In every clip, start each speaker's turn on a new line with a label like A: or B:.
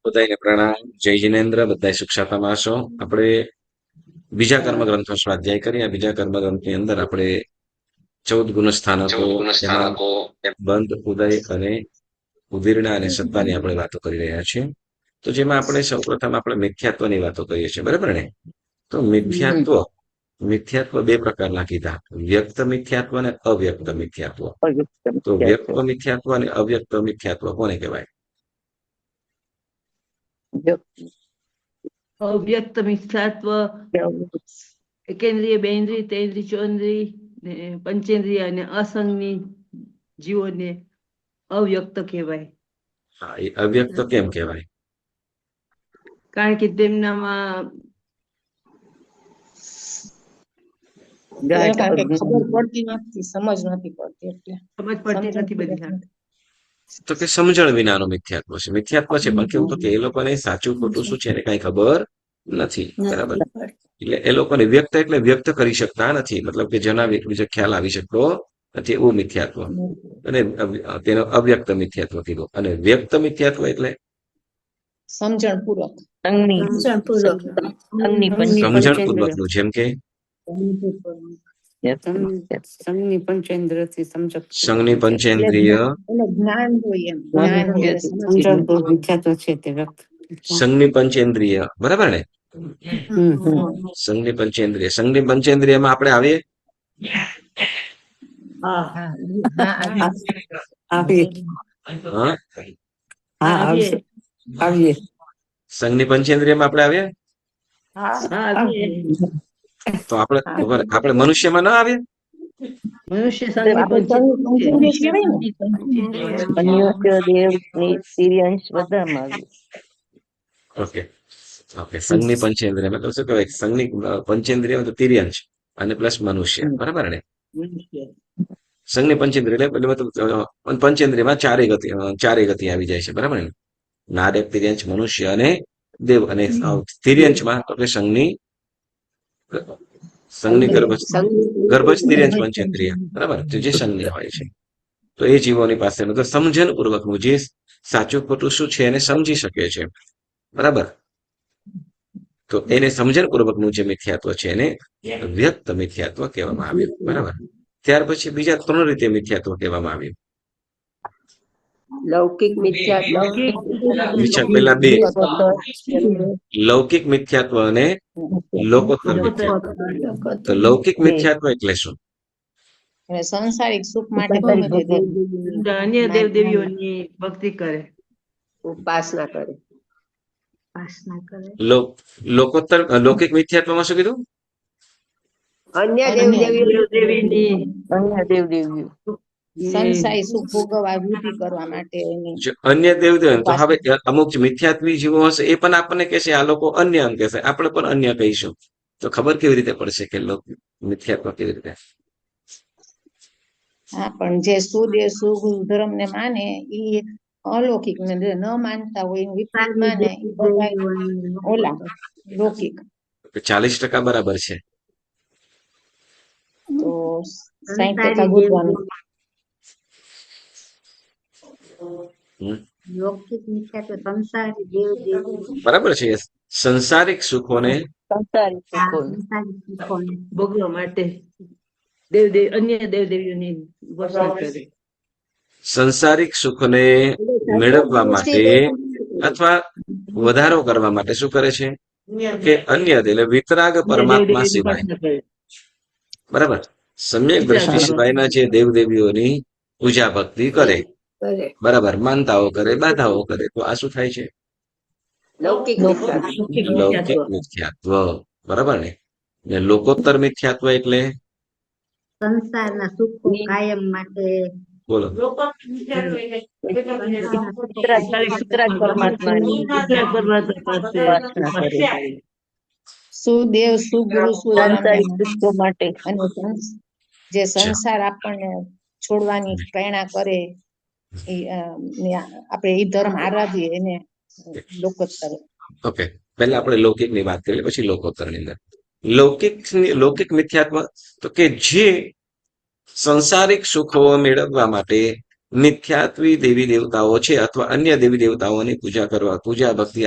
A: બધાને પ્રણામ. જય જિનેન્દ્ર. બધા સુખ-શાંતિમાં હશો. આપણે બીજા કર્મગ્રંથનો સ્વાધ્યાય કરીએ. બીજા કર્મગ્રંથની અંદર આપણે 14 ગુણસ્થાનકો, એમાં બંધ, ઉદય અને ઉદીર્ણા અને સત્તાની આપણે વાતો કરી રહ્યા છીએ. તો જેમાં આપણે સૌપ્રથમ આપણે મિથ્યાત્વની વાતો કરીએ છીએ, બરાબર ને? તો મિથ્યાત્વ બે પ્રકારના કીધા, વ્યક્ત મિથ્યાત્વ અને અવ્યક્ત મિથ્યાત્વ. તો વ્યક્ત મિથ્યાત્વ અને અવ્યક્ત મિથ્યાત્વ કોને કહેવાય?
B: અવ્યક્ત મિથ્યાત્વ એકેન્દ્રિય, બેન્દ્રિય, તેન્દ્રિય, ચોન્દ્રિય, પંચેન્દ્રિય અને અસંગની જીવોને અવ્યક્ત કહેવાય.
A: હા, એ અવ્યક્ત કેમ કહેવાય?
B: કારણ કે તેમનામાં
C: ખબર પડતી નથી, સમજ નથી પડતી, એટલે
B: સમજ પડતી નથી બધી.
A: તો કે સમજણ વિનાનો મિથ્યાત્વ છે. મિથ્યાત્વ છે પણ કેવું તો કે એ લોકોને સાચું ખોટું શું છે એને કઈ ખબર નથી, બરાબર? એટલે એ લોકોને વ્યક્ત એટલે વ્યક્ત કરી શકતા નથી, મતલબ કે જણાવી એકબીજા ખ્યાલ આવી શકતો નથી, એવું મિથ્યાત્વ. અને તેનો અવ્યક્ત મિથ્યાત્વ કીધું. અને વ્યક્ત મિથ્યાત્વ એટલે
C: સમજણ પૂર્વક
A: સમજણપૂર્વકનું, જેમ કે
D: સંઘની પંચેન્દ્રિયથી
A: સંઘની પંચેન્દ્રિય,
C: જ્ઞાન હોય, એમ જ્ઞાન હોય,
D: સમજણપૂર્વક મિથ્યાત્વ છે તે વ્યક્ત.
A: સંઘની પંચેન્દ્રિય, બરાબર ને? સંઘની પંચેન્દ્રિય, સંઘની પંચેન્દ્રિયમાં આપણે આવીએ.
D: આવીએ.
A: સંઘની પંચેન્દ્રિયમાં આપણે આવીએ. તો આપણે મનુષ્યમાં ના આવીએ.
B: મનુષ્ય
A: ઓકે ઓકે, સંઘની પંચેન્દ્રિય મતલબ શું કહેવાય? સંઘની પંચેન્દ્રિય તો તિર્યંશ અને પ્લસ મનુષ્ય, બરાબર ને? સંઘની પંચેન્દ્રિય એટલે મતલબ પંચેન્દ્રિયમાં ચારે ગતિ આવી જાય છે, બરાબર ને? નારક, તિર્યંશ, મનુષ્ય અને દેવ. અને તિર્યંશમાં તો કે સંઘની ગર્ભજ તિર્યંશ પંચેન્દ્રિય, બરાબર? જે સંઘની હોય છે. તો એ જીવોની પાસે મતલબ સમજણ પૂર્વકનું, જે સાચું ખોટું શું છે એને સમજી શકે છે, બરાબર? તો એને સમજણ પૂર્વકનું જે મિથ્યાત્વ છે એને વ્યક્ત મિથ્યાત્વ કહેવામાં આવ્યું, બરાબર? ત્યાર પછી બીજા 3 રીતે મિથ્યાત્વ કહેવામાં આવ્યું.
E: લૌકિક મિથ્યાત્વ,
A: પેલા 2, લૌકિક મિથ્યાત્વ અને લોકોત્તર મિથ્યાત્વ. તો લૌકિક મિથ્યાત્વ એટલે શું?
C: સંસારિક સુખ માટે ગમે તે
B: અન્ય દેવદેવીઓની ભક્તિ કરે,
E: ઉપાસના કરે.
A: લૌકિક મિથ્યાત્વમાં શું કીધું?
E: અન્ય
B: દેવદેવીની
C: સંસારી સુખ ભોગવવા, વૃદ્ધિ કરવા માટે
A: અન્ય દેવદેવ. તો હવે અમુક મિથ્યાત્વી જીવો હશે એ પણ આપણને કહેશે આ લોકો અન્ય એમ કહેશે, આપણે પણ અન્ય કહીશું. તો ખબર કેવી રીતે પડશે કે મિથ્યાત્વ કેવી રીતે?
C: હા, પણ જે સુદેવ સુગુરુ ધર્મ ને માને એ અલૌકિક ને ન માનતા હોય વિપરીત માને એ બધા ઓલા લૌકિક.
A: 40% બરાબર છે.
C: તો 60% ગોતવાનું.
A: બરાબર છે. સંસારિક સુખોને
B: ભોગવવા માટે અન્ય દેવદેવીઓની ઉપાસના કરે.
A: સંસારિક સુખને મેળવવા માટે અથવા વધારો કરવા માટે શું કરે છે કે અન્ય એટલે વિતરાગ પરમાત્મા સિવાય, બરાબર, સમ્યક દ્રષ્ટિ સિવાયના જે દેવદેવીઓની પૂજા ભક્તિ કરે, બરાબર, માનતાઓ કરે, બાધાઓ કરે. તો આ શું થાય છે?
E: લૌકિક
A: મિથ્યાત્વ, બરાબર ને? લોકોત્તર મિથ્યાત્વ એટલે
F: સંસારના સુખો કાયમ માટે.
A: બોલો.
C: સુદેવ સુગુરુ માટે અને જે સંસાર આપણને છોડવાની પ્રેરણા કરે, આપણે એ ધર્મ આરાધીએ એને લોકોત્તર.
A: ઓકે, પહેલા આપણે લૌકિક ની વાત કરીએ, પછી લોકોત્તર ની અંદર. લૌકિક મિથ્યાત્વ તો કે જે સંસારિક સુખો મેળવવા માટે મિથ્યાત્વી દેવી દેવતાઓ છે અથવા અન્ય દેવી દેવતાઓની પૂજા કરવા, પૂજા ભક્તિ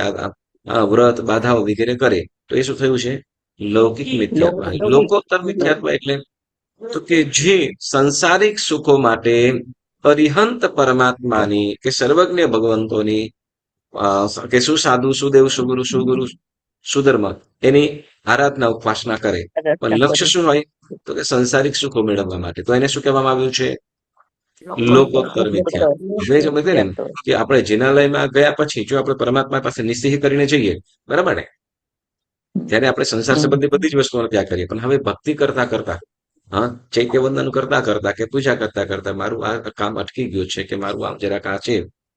A: વ્રત બાધાઓ વગેરે કરે તો એ શું થયું છે? લૌકિક મિથ્યાત્વ. લોકોત્તર મિથ્યાત્વ એટલે તો કે જે સંસારિક સુખો માટે અરિહંત પરમાત્માની કે સર્વજ્ઞ ભગવંતોની કે સુસાધુ સુદેવ સુગુરુ સુધર્મ એની આરાધના ઉપાસના કરે, પણ લક્ષ્ય શું હોય? તો કે સંસારિક સુખો મેળવવા માટે. તો એને શું કહેવામાં આવ્યું છે? લોકોત્તર મિથ્યાત્વ. હવે સમજે ને એમ કે આપણે જિનાલયમાં ગયા પછી જો આપણે પરમાત્મા પાસે નિસ્સિહ કરીને જઈએ, બરાબર ને, ત્યારે આપણે સંસાર સંબંધી બધી જ વસ્તુઓનો ત્યાગ કરીએ. પણ હવે ભક્તિ કરતા કરતા, હા, ચૈત્ય વંદન કરતા કરતા કે પૂજા કરતા કરતા મારું આ કામ અટકી ગયું છે, કે મારું આમ જરાક આ છે,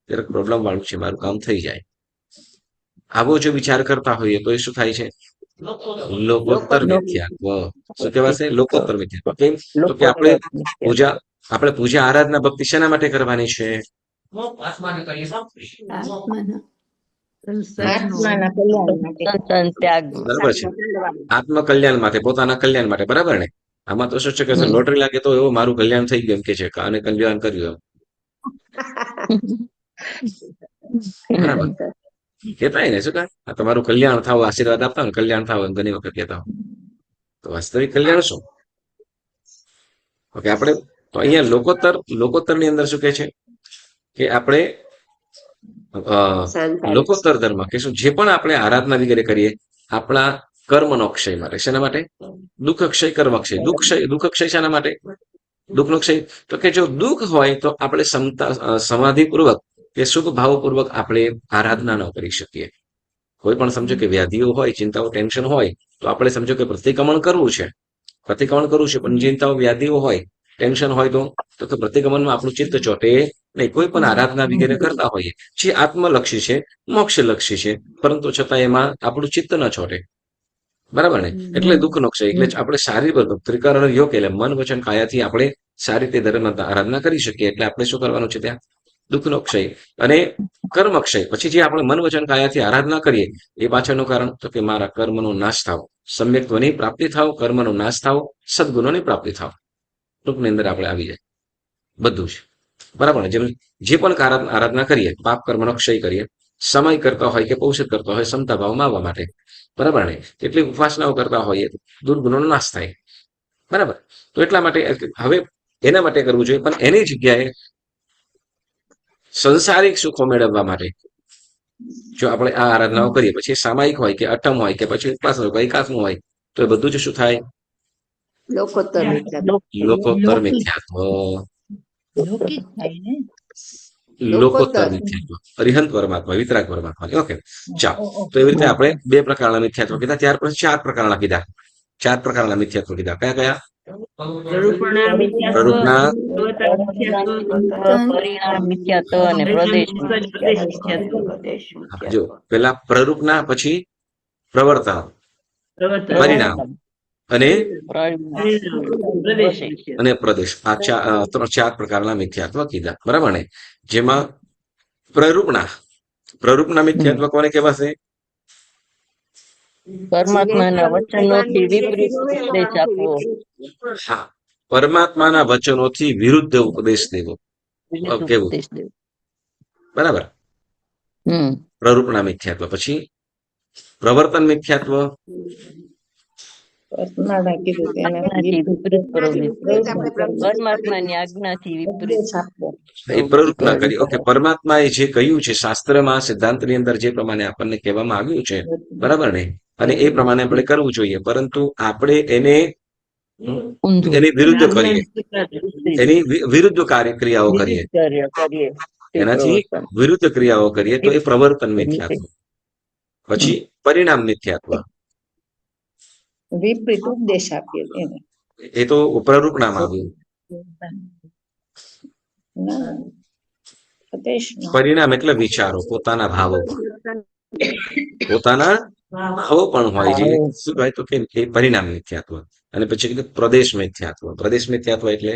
A: જરાક પ્રોબ્લેમ વાળું છે, મારું કામ થઈ જાય, આવો જો વિચાર કરતા હોઈએ તો એ શું થાય છે? લોકોત્તર મિથ્યાત્વ. શું કહેવાશે? લોકોત્તર મિથ્યાત્વ. કેમ? તો કે આપણે પૂજા આરાધના ભક્તિ શેના માટે કરવાની છે?
F: આત્માના
C: આત્માના કલ્યાણ માટે.
A: બરાબર છે, આત્મ કલ્યાણ માટે, પોતાના કલ્યાણ માટે. બરાબર ને? આમાં તો શું છે કે લોટરી લાગે તો એવો મારું કલ્યાણ થઈ ગયું એમ કે છે, અને કલ્યાણ કર્યું એમ. બરાબર કેતા ને શું કહે, આ તમારું કલ્યાણ થાવ, આશીર્વાદ આપતા હોય, કલ્યાણ થાવ એમ ઘણી વખત કહેતા હોય. તો વાસ્તવિક કલ્યાણ શું? ઓકે, આપણે તો અહીંયા લોકોત્તર ની અંદર શું કે છે કે આપણે લોકોત્તર ધર્મ કે શું, જે પણ આપણે આરાધના વગેરે કરીએ આપણા કર્મનો ક્ષય માટે. શેના માટે? દુઃખ ક્ષય, કર્મ ક્ષય. દુઃખ ક્ષય શાના માટે? દુઃખનો ક્ષય. તો કે જો દુઃખ હોય તો આપણે સમાધિપૂર્વક કે શુભ ભાવપૂર્વક આપણે આરાધના ન કરી શકીએ. કોઈ પણ સમજો કે વ્યાધિઓ હોય, ચિંતાઓ, ટેન્શન હોય, તો આપણે સમજો કે પ્રતિક્રમણ કરવું છે, પણ ચિંતાઓ, વ્યાધિઓ હોય, ટેન્શન હોય તો પ્રતિક્રમણમાં આપણું ચિત્ત ચોટે નહીં. કોઈ પણ આરાધના વગેરે કરતા હોઈએ જે આત્મલક્ષી છે, મોક્ષલક્ષી છે, પરંતુ છતાં એમાં આપણું ચિત્ત ન ચોટે. બરાબર ને? એટલે દુઃખનો ક્ષય. એટલે આપણે સારી ત્રિકરણ યોગ એટલે મન વચન કાયાથી આપણે સારી રીતે ધર્મ આરાધના કરી શકીએ. એટલે આપણે શું કરવાનું છે ત્યાં? દુઃખનો ક્ષય. અને કર્મ ક્ષય પછી જે આપણે મન વચન કાયાથી આરાધના કરીએ એ પાછળનું કારણ તો કે મારા કર્મનો નાશ થાવ, સમ્યક્ત્વની પ્રાપ્તિ થાવ, કર્મનો નાશ થાવ, સદગુણોની પ્રાપ્તિ થાવ. ટૂંકની અંદર આપણે આવી જાય બધું જ. બરાબર ને? જે પણ આરાધના કરીએ, પાપ કર્મનો ક્ષય કરીએ, સમય કરતા હોય કે પૌષિત કરતા હોય સમતા ભાવમાં આવવા માટે. બરાબર ને? કેટલીક ઉપાસનાઓ કરતા હોઈએ દુર્ગુણોનો નાશ થાય. બરાબર? તો એટલા માટે હવે એના માટે કરવું જોઈએ, પણ એની જગ્યાએ સંસારિક સુખો મેળવવા માટે જો આપણે આ આરાધનાઓ કરીએ, પછી સામાયિક હોય કે અઠમ હોય કે પછી ઉપાસના હોય, એકાત્મું હોય, તો એ બધું જ શું થાય?
E: લોકોત્તર મિથ્યાત્વ.
A: લોકોત્તર મિથ્યાત્વ.
C: લૌકિક થાય ને.
A: લોકોત્તર મિથ્યાત્વ. અરિહંત પરમાત્મા, વિતરાગ પરમાત્મા. ઓકે, ચાલો. તો એવી રીતે આપણે 2 પ્રકારના મિથ્યાત્વ કીધા. ત્યાર પછી 4 પ્રકારના કીધા. 4 પ્રકારના મિથ્યાત્વ કીધા. કયા કયા?
B: સ્વરૂપના મિથ્યાત્વ,
A: સ્વરૂપના,
B: અવતાર મિથ્યાત્વ,
F: પરિણામ મિથ્યાત્વ અને પ્રદેશ
B: પ્રદેશ મિથ્યાત્વ.
A: જો પેલા પ્રરૂપના, પછી પ્રવર્તન,
B: પ્રવર્તન,
A: પરિણામ અને
B: પ્રદેશ મિથ્યાત્વ.
A: પ્રદેશ. આ 4 પ્રકારના મિથ્યાત્વ કીધા. બરાબર ને? જેમાં પ્રરૂપના મિથ્યાત્વ કોને કહેવાશે?
F: પરમાત્માના વચનોથી વિપરીત ઉપદેશ આપવો.
A: હા, પરમાત્માના વચનોથી વિરુદ્ધ ઉપદેશ દેવો. કેવું?
F: ઉપદેશ દેવો.
A: બરાબર. પ્રરૂપના મિથ્યાત્વ. પછી પ્રવર્તન મિથ્યાત્વ.
C: પરમાત્મા કીધું
F: આજ્ઞાથી વિપરીત પ્રવૃત્તિ. પરમાત્માની આજ્ઞાથી વિપરીત
A: એ પ્રવૃત્તિ કરી. ઓકે, પરમાત્માએ જે કહ્યું છે શાસ્ત્રમાં, સિદ્ધાંતની અંદર જે પ્રમાણે આપણને કહેવામાં આવ્યું છે, બરાબર ને, અને એ પ્રમાણે આપણે કરવું જોઈએ, પરંતુ આપણે એની વિરુદ્ધ કરીએ, એની વિરુદ્ધ ક્રિયાઓ કરીએ, એનાથી વિરુદ્ધ ક્રિયાઓ કરીએ તો એ પ્રવર્તન મિથ્યાત્વ. પછી પરિણામ મિથ્યાત્વ.
C: વિપરીત ઉપદેશ આપીએ એને.
A: એ તો પ્રરૂપણામાં આવ્યું.
C: ના, ઉપદેશમાં.
A: પરિણામ એટલે વિચારો, પોતાના ભાવો પણ હોય છે. શું કહે તો કે એ પરિણામ મિથ્યાત્વ. અને પછી કીધું પ્રદેશ મિથ્યાત્વ. પ્રદેશ મિથ્યાત્વ એટલે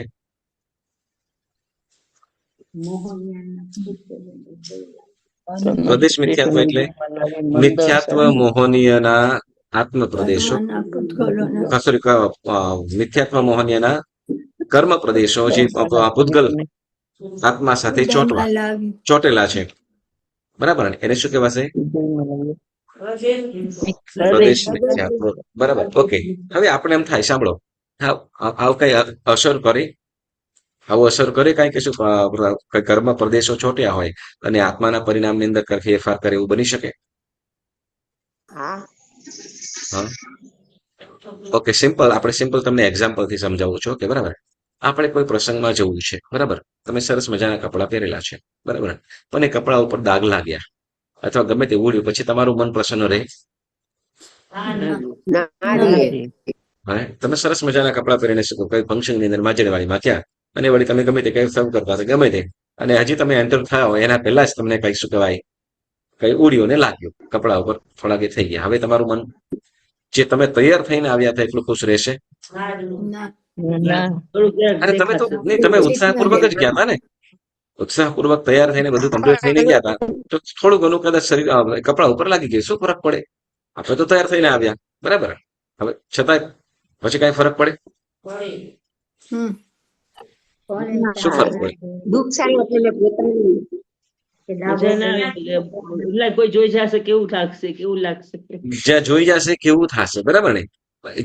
A: પ્રદેશ મિથ્યાત્વ એટલે મિથ્યાત્વ મોહનીયના આત્મ પ્રદેશો, મિથ્યાત્વ મોહનીયના કર્મ પ્રદેશો, જે પૂતગલ આત્મા સાથે ચોટેલા છે, બરાબર ને? એને શું કહેવાશે? પ્રદેશ મિથ્યાત્વ. બરાબર, ઓકે. હવે આપણે એમ થાય, સાંભળો, આવું કઈ અસર કરે? આવું અસર કરે કાંઈ કે શું કઈ કર્મ પ્રદેશો ચોટ્યા હોય અને આત્માના પરિણામની અંદર કઈ ફેરફાર કરે, એવું બની શકે?
E: હા
A: હા, ઓકે. આપણે સિમ્પલ તમને એક્ઝામ્પલ થી સમજાવું છું કે બરાબર, આપણે કોઈ પ્રસંગમાં જવું છે, બરાબર? તમે સરસ મજાના કપડાં પહેરેલા છે, બરાબર, પણ એ કપડા ઉપર દાગ લાગ્યા અથવા ગમે તે ઉડ્યું, પછી તમારું મન પ્રસન્ન રહે?
E: ના રે
A: હા, તમે સરસ મજાના કપડાં પહેરીને શું કઈ ફંક્શન ની અંદર માજેડવાળીમાં ગયા અને વળી તમે ગમે તે કઈ સર્વ કરતા હતા, ગમે તે, અને હજી તમે એન્ટર થયા હોય એના પહેલા જ તમને કઈ શું કહેવાય, કઈ ઉડ્યું ને લાગ્યું કપડા ઉપર, થોડા કે થઈ ગયા. હવે તમારું મન, જે તમે તૈયાર થઈને આવ્યા હતા, એટલું ખુશ રહેશે?
F: ના
A: અરે તમે તો નહીં, તમે ઉત્સાહપૂર્વક જ ગયા હતા ને, ઉત્સાહપૂર્વક તૈયાર થઈને બધું કમ્પ્લીટ થઈને ગયા હતા, તો થોડું ઘણું કદાચ શરીર કપડા ઉપર લાગી ગયું, શું ફરક પડે? આપણે તો તૈયાર થઈને આવ્યા, બરાબર. હવે છતાંય પછી કઈ ફરક પડે? શું ફરક પડે?
E: દુઃખ સારી એટલે પોતાની
B: મજા ના આવે એટલે કોઈ જોઈ જશે કેવું લાગશે.
A: જ્યાં જોઈ જશે કેવું થશે, બરાબર ને?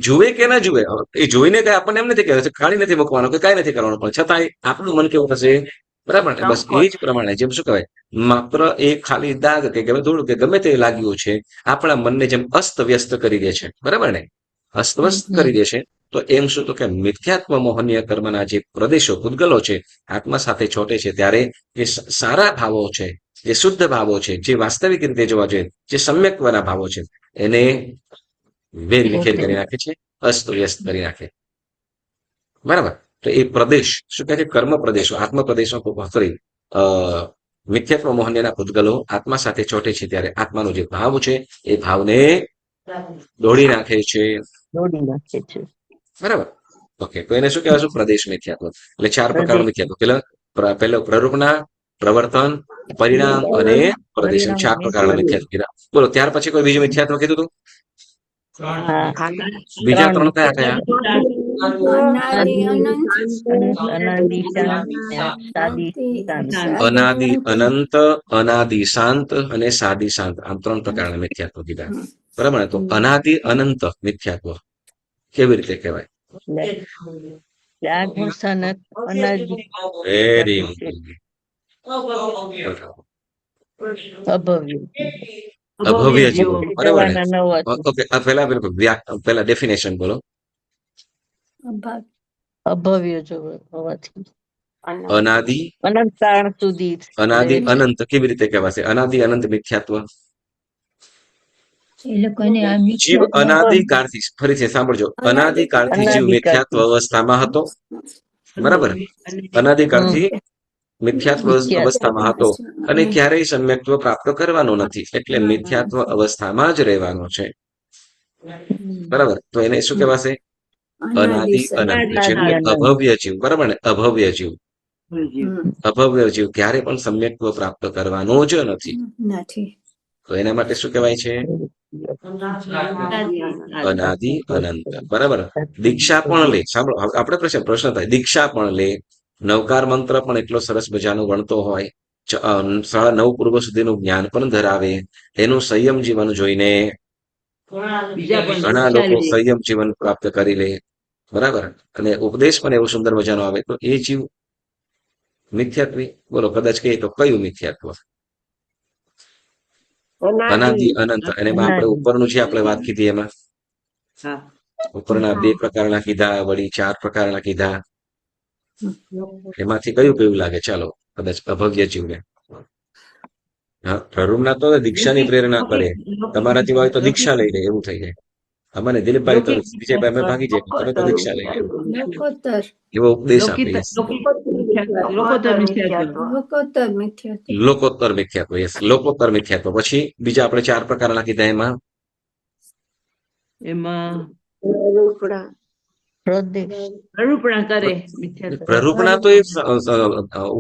A: જુએ કે ના જુએ, એ જોઈને કઈ આપણને એમ નથી કહેવાય ખાલી નથી મૂકવાનું કે કાંઈ નથી કરવાનું, પણ છતાંય આપણું મન કેવું થશે? બરાબર ને? બસ એ જ પ્રમાણે જેમ શું કહેવાય, માત્ર એ ખાલી દાગ કે થોડું કે ગમે તે લાગ્યું છે, આપણા મનને જેમ અસ્ત વ્યસ્ત કરી દે છે, બરાબર ને? અસ્તવ્યસ્ત કરી દે છે. તો એમ શું, તો કે મિથ્યાત્વ મોહનીય કર્મના જે પ્રદેશો, પૂતગલો છે, આત્મા સાથે ચોટે છે, ત્યારે જે સારા ભાવો છે, જે શુદ્ધ ભાવો છે, જે વાસ્તવિક રીતે જોવા જોઈએ, જે સમ્યક્ત્વના ભાવો છે, એને વેરવિખેર કરી નાખે છે, અસ્ત વ્યસ્ત કરી નાખે, બરાબર? તો એ પ્રદેશ શું કહે છે? કર્મ પ્રદેશો, આત્મ પ્રદેશો, સોરી, મિથ્યાત્વ મોહનીયના પૂતગલો આત્મા સાથે ચોટે છે, ત્યારે આત્માનો જે ભાવ છે, એ ભાવને દોડી નાખે છે,
F: દોડી નાખે છે.
A: બરાબર. ઓકે, તો એને શું કહેવાય? પ્રદેશ મિથ્યાત્વ. એટલે 4 પ્રકારનું મિથ્યાત્વ. પહેલો પ્રરૂપના, પ્રવર્તન, પરિણામ અને પ્રદેશ, એમ 4 પ્રકારના મિથ્યાત્વ કીધા. બોલો, ત્યાર પછી કોઈ બીજું મિથ્યાત્વ કીધું હતું?
F: હા,
A: બીજા 3 કયા કયા?
F: અનાદિ શાંત ને સાદી શાંત.
A: અનાદિ અનંત, અનાદિ શાંત અને સાદી શાંત, આમ 3 પ્રકારના મિથ્યાત્વ કીધા, બરાબર ને? તો અનાદિ અનંત મિથ્યાત્વ કેવી રીતે કહેવાય?
F: ત્યાગનું સનત અનાદિ
A: વેરી
F: અભવ્ય
A: અભવ્ય જીવો, બરાબર ને?
F: જવાના નવા
A: ઓકે, પહેલા ડેફિનેશન બોલો.
F: અભવ્ય હોવાથી
A: અનાદિ
F: અનંત કાળ સુધી
A: અનાદિ
F: રહે છે.
A: અનંત કેવી રીતે કહેવાશે? અનાદિ અનંત મિથ્યાત્વ. જીવ
F: મિથ્યાત્વ
A: અનાદિકાળથી, ફરીથી સાંભળજો, અનાદિકાળથી જીવ મિથ્યાત્વ
F: અનાદિકાળથી
A: અવસ્થામાં હતો, બરાબર? અનાદિકાળથી મિથ્યાત્વ અવસ્થામાં હતો અને ક્યારેય સમ્યક્ત્વ પ્રાપ્ત કરવાનો નથી, એટલે મિથ્યાત્વ અવસ્થામાં જ રહેવાનો છે, બરાબર? તો એને શું કહેવાશે? અનાદિ અનંત, જેમ કે અભવ્ય જીવ, બરાબર ને? અભવ્ય જીવ, અભવ્ય જીવ ક્યારે પણ સમ્યક્ત્વ પ્રાપ્ત કરવાનો જ નથી, તો એના માટે શું કહેવાય છે? અનાદિ અનંત, બરાબર. દીક્ષા પણ લે, સાંભળો, આપણે પ્રશ્ન થાય, દીક્ષા પણ લે, નવકાર મંત્ર પણ એટલો સરસ મજાનો ગણતો હોય, 9:30 પૂર્વ સુધીનું જ્ઞાન પણ ધરાવે, એનું સંયમ જીવન જોઈને ઘણા લોકો સંયમ જીવન પ્રાપ્ત કરી લે, બરાબર? અને ઉપદેશ પણ એવો સુંદર મજાનો આવે, તો એ જીવ મિથ્યાત્વી. બોલો, કદાચ કહીએ તો કયું મિથ્યાત્વ? અનાદિ અનંત. અને એમાં આપણે ઉપરનું જે આપણે વાત કીધી, એમાં ઉપરના 2 પ્રકારના કીધા, વળી 4 પ્રકારના કીધા, એમાંથી કયું લાગે? ચાલો, કદાચ અભવ્ય જીવને. હા, પ્રરૂપના તો દીક્ષાની પ્રેરણા કરે, તમારાથી હોય તો દીક્ષા લઈ લે, એવું થઈ જાય. અમને દિલીપભાઈ તો વિજયભાઈ અમે ભાગી જાય, તમે તો દીક્ષા લઈ લે, એવો ઉપદેશ આપે. લોકોત્તર મિથ્યાત્વ. યસ, લોકોત્તર મિથ્યાત્વ. પછી બીજા આપણે 4 પ્રકારના કીધા,
B: એમાં
F: પ્રરૂપણા
B: કરે
A: પ્રરૂપણા તો એ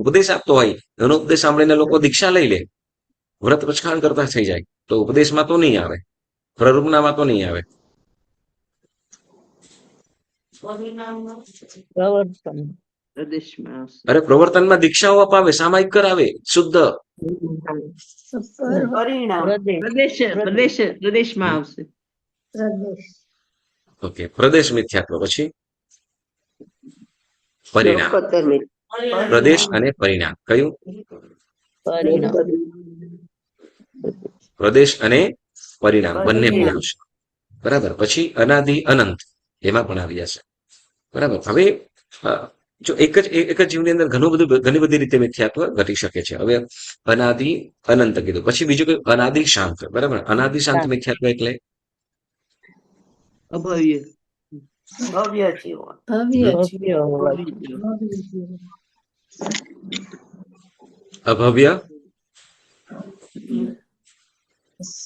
A: ઉપદેશ આપતો હોય, એનો ઉપદેશ સાંભળીને લોકો દીક્ષા લઈ લે, વ્રત પછખાણ કરતા થઈ જાય, તો ઉપદેશમાં તો નહીં આવે, પ્રરૂપણામાં તો નહીં આવે.
F: પ્રવર્તન
B: પ્રદેશમાં આવશે.
A: અરે પ્રવર્તનમાં દીક્ષાઓ અપાવે, સામાયિક કરાવે, શુદ્ધ.
E: પરિણામ
B: પ્રદેશમાં આવશે.
A: ઓકે, પ્રદેશ મિથ્યાત્વ. પછી પરિણામ.
E: લોકોત્તર મિત્ર.
A: પ્રદેશ અને પરિણામ કયું?
F: પરિણામ.
A: પ્રદેશ અને પરિણામ બંને પણ આવશે. બરાબર. પછી અનાદિ અનંત એમાં પણ આવી જશે. બરાબર. હવે જો એક જ જીવની અંદર ઘણી બધી રીતે મિથ્યાત્વ ઘટી શકે છે. હવે અનાદિ અનંત કીધું, પછી બીજું કયું? અનાદિ શાંત. બરાબર. અનાદિ શાંત મિથ્યાત્વ એટલે
B: અભવ્ય.
E: ભવ્ય જીવન.
F: ભવ્ય હોવા
A: અભવ્ય.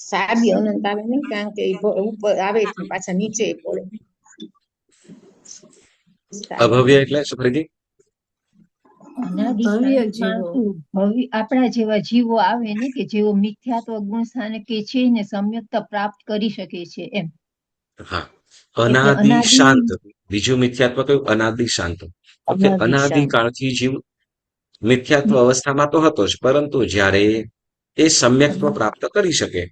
C: સાદી અનંત આવે નહીં, કારણ કે ઈ ઉપર આવે છે પાછા નીચે પડે.
A: અભવ્ય એટલે શું ફરીથી?
G: ભવ્ય જીવો આપણા જેવા જીવો આવે ને કે જેઓ મિથ્યાત્વ ગુણ સ્થાને કે છે ને સમ્યકતા પ્રાપ્ત કરી શકે છે એમ.
A: હા, અનાદિ
G: અનાદિ-
A: શાંત. બીજું મિથ્યાત્વ કયું? અનાદિ શાંત. ઓકે,
F: અનાદિ
A: અનાદિ
F: શાંત.
A: કાળથી જીવ મિથ્યાત્વ અવસ્થામાં તો હતો જ, પરંતુ જ્યારે એ સમ્યક્ત્વ પ્રાપ્ત કરી શકે,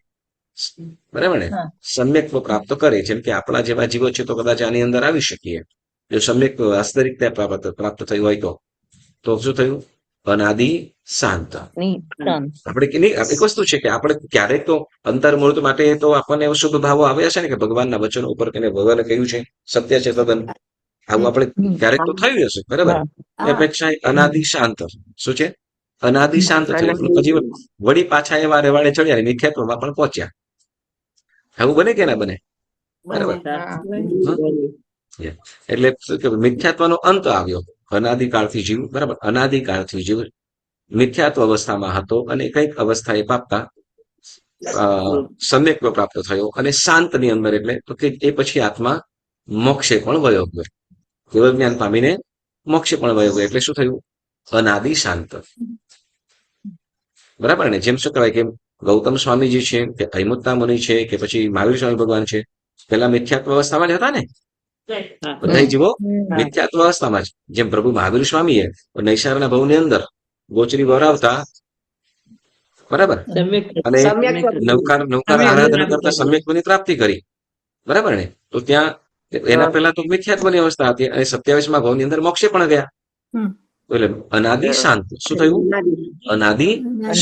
A: બરાબર ને?
G: હા.
A: સમ્યક્ત્વ પ્રાપ્ત કરે, જેમ કે આપણા જેવા જીવો છે તો કદાચ આની અંદર આવી શકીએ. જો સમ્યક વાસ્તવિકતા પ્રાપ્ત થયું હોય તો શું થયું? અનાદિ શાંત.
F: નિશાંત.
A: આપણે કે નહીં, એક વસ્તુ છે કે આપણે ક્યારેક તો અંતર્મુહૂર્ત માટે તો આપણને એવો શુભ ભાવો આવ્યા છે ને કે ભગવાનના વચનો ઉપર કે ભગવાને કહ્યું છે સત્ય છે તદ્દન. આવું આપણે ક્યારેક તો થયું હશે, બરાબર? એ અપેક્ષા અનાદિ શાંત. શું છે? અનાદિ શાંત થયું. પછી વળી પાછા એવા રેવાડે ચડ્યા ને મિથ્યાત્વમાં પણ પહોંચ્યા. આવું બને કે ના બને? બરાબર. એટલે શું કે મિથ્યાત્વનો અંત આવ્યો. અનાદિકાળથી જીવ, બરાબર, અનાદિકાળથી જીવ મિથ્યાત્વ અવસ્થામાં હતો અને કઈક અવસ્થાએ પામતા સમ્યક્ત્વ પ્રાપ્ત થયો અને શાંતની અંદર, એટલે તો કે એ પછી આત્મા મોક્ષે પણ વયો ગયો. કેવળ જ્ઞાન પામીને મોક્ષે પણ વયો ગયો. એટલે શું થયું? અનાદિ શાંત. બરાબર ને? જેમ શું કહેવાય કે ગૌતમ સ્વામીજી છે કે અહિમુત્તા મુનિ છે કે પછી મહાવીર સ્વામી ભગવાન છે, પેલા મિથ્યાત્વ અવસ્થામાં જ હતા ને. બધા જીવો મિથ્યાત્વ અવસ્થામાં જ. જેમ પ્રભુ મહાવીર સ્વામીએ નૈસારના ભવની અંદર ગોચરી વરાવતા, બરાબર, અને નવકાર આરાધના કરતા સમ્યક્ત્વની પ્રાપ્તિ કરી, બરાબર ને? તો ત્યાં એના પહેલા તો મિથ્યાત્વની અવસ્થા હતી અને 27મા ભાવની અંદર મોક્ષે પણ ગયા. એટલે અનાદિ શાંત. શું થયું? અનાદિ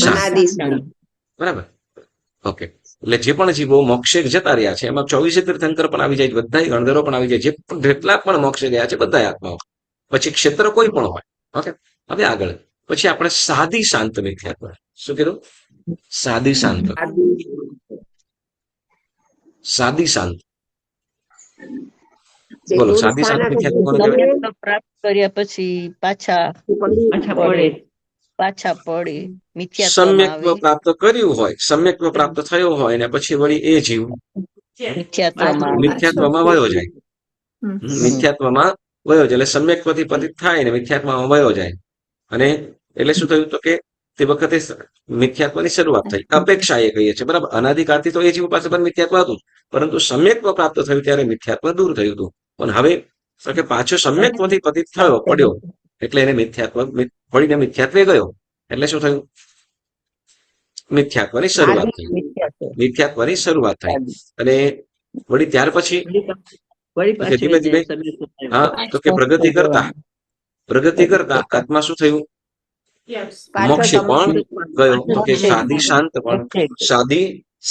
A: શાંત.
E: અનાદિ શાંત.
A: બરાબર. ઓકે, એટલે જે પણ જીવો મોક્ષે જતા રહ્યા છે એમાં 24 તીર્થંકર પણ આવી જાય, બધા ગણધરો પણ આવી જાય, જેટલા પણ મોક્ષે ગયા છે બધા આત્માઓ. પછી ક્ષેત્ર કોઈ પણ હોય. ઓકે, હવે આગળ પછી આપણે સાદી શાંત મિથ્યાત્વ. શું કીધું? સાદી શાંત. સાદી શાંત. બોલો, સાદી શાંત મિથ્યાત્વ કોને કહેવાય?
F: સમ્યક્ત્વ પ્રાપ્ત કર્યા પછી પાછા પડે મિથ્યાત્વમાં
A: સમ્યક્ત્વ
F: આવે.
A: પ્રાપ્ત કર્યું હોય, સમ્યક્ત્વ પ્રાપ્ત થયો હોય ને પછી વળી એ જીવ
F: મિથ્યાત્વમાં આવે.
A: મિથ્યાત્વમાં વયો જાય. મિથ્યાત્વમાં વયો જાય. એટલે સમ્યક્ત્વથી પતિત થાય ને મિથ્યાત્વમાં વયો જાય. અને એટલે શું થયું? તો કે તે વખતે મિથ્યાત્વની શરૂઆત થઈ. અપેક્ષા એ કહીએ છીએ, બરાબર. અનાદિકાળથી તો એ જીવ પાસે પણ મિથ્યાત્વ હતું, પરંતુ સમ્યક્ત્વ પ્રાપ્ત થયું ત્યારે મિથ્યાત્વ દૂર થયું હતું. પણ હવે તો કે પાછો સમ્યક્ત્વથી પતિત પડ્યો, એટલે એને મિથ્યાત્વ પડીને મિથ્યાત્વે ગયો. એટલે શું થયું? મિથ્યાત્વની શરૂઆત થઈ. મિથ્યાત્વની શરૂઆત થઈ અને વળી ત્યાર પછી ધીમે ધીમે, હા, તો કે પ્રગતિ કરતા આત્મા શું થયું? મોક્ષે પણ ગયો. તો કે સાદી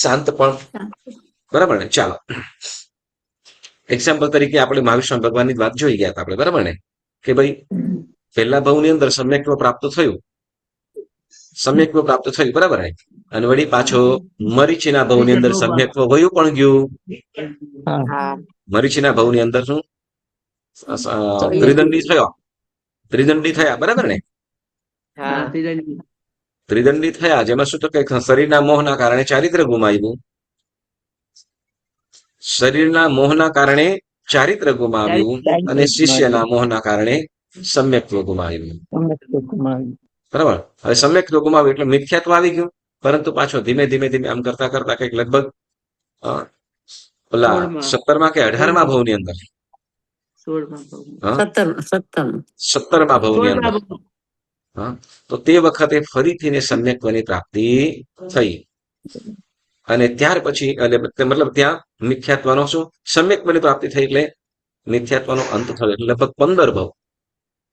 A: શાંત પણ, બરાબર ને? ચાલો, એક્ઝામ્પલ તરીકે આપણે મહાવીર સ્વામી ભગવાનની વાત જોઈ ગયા હતા આપણે, બરાબર ને? કે ભાઈ પહેલા ભાવની અંદર સમ્યક્ત્વ પ્રાપ્ત થયું, બરાબર ને? અને વળી પાછો મરીચીના ભાવની અંદર સમ્યક્ત્વ વયું પણ ગયું. મરીચીના ભાવની અંદર શું ત્રિદંડી થયા, બરાબર ને? ત્રિદંડી થયા, જેમાં શું તો કે શરીરના મોહના કારણે ચારિત્ર્ય ગુમાવ્યું. શરીરના મોહના કારણે ચારિત્ર્ય ગુમાવ્યું અને શિષ્યના મોહના કારણે સમ્યક્ત્વ ગુમાવ્યું. બરાબર. હવે સમ્યક્ત્વ ગુમાવ્યું એટલે મિથ્યાત્વ આવી ગયું, પરંતુ પાછો ધીમે ધીમે આમ કરતા કંઈક લગભગ ઓલા 17મા કે 18મા ભાવની અંદર
B: 16માં ભાવ.
A: હા
D: 17
A: 17મા ભાવની
B: 16માં
A: અંદર.
B: ભાવ.
A: હા તો તે વખતે ફરીથી ને સમ્યક્ત્વની પ્રાપ્તિ થઈ અને ત્યાર પછી મતલબ ત્યાં મિથ્યાત્વનો શું સમ્યક્ત્વની પ્રાપ્તિ થઈ એટલે મિથ્યાત્વનો અંત થયો એટલે લગભગ 15 ભાવ.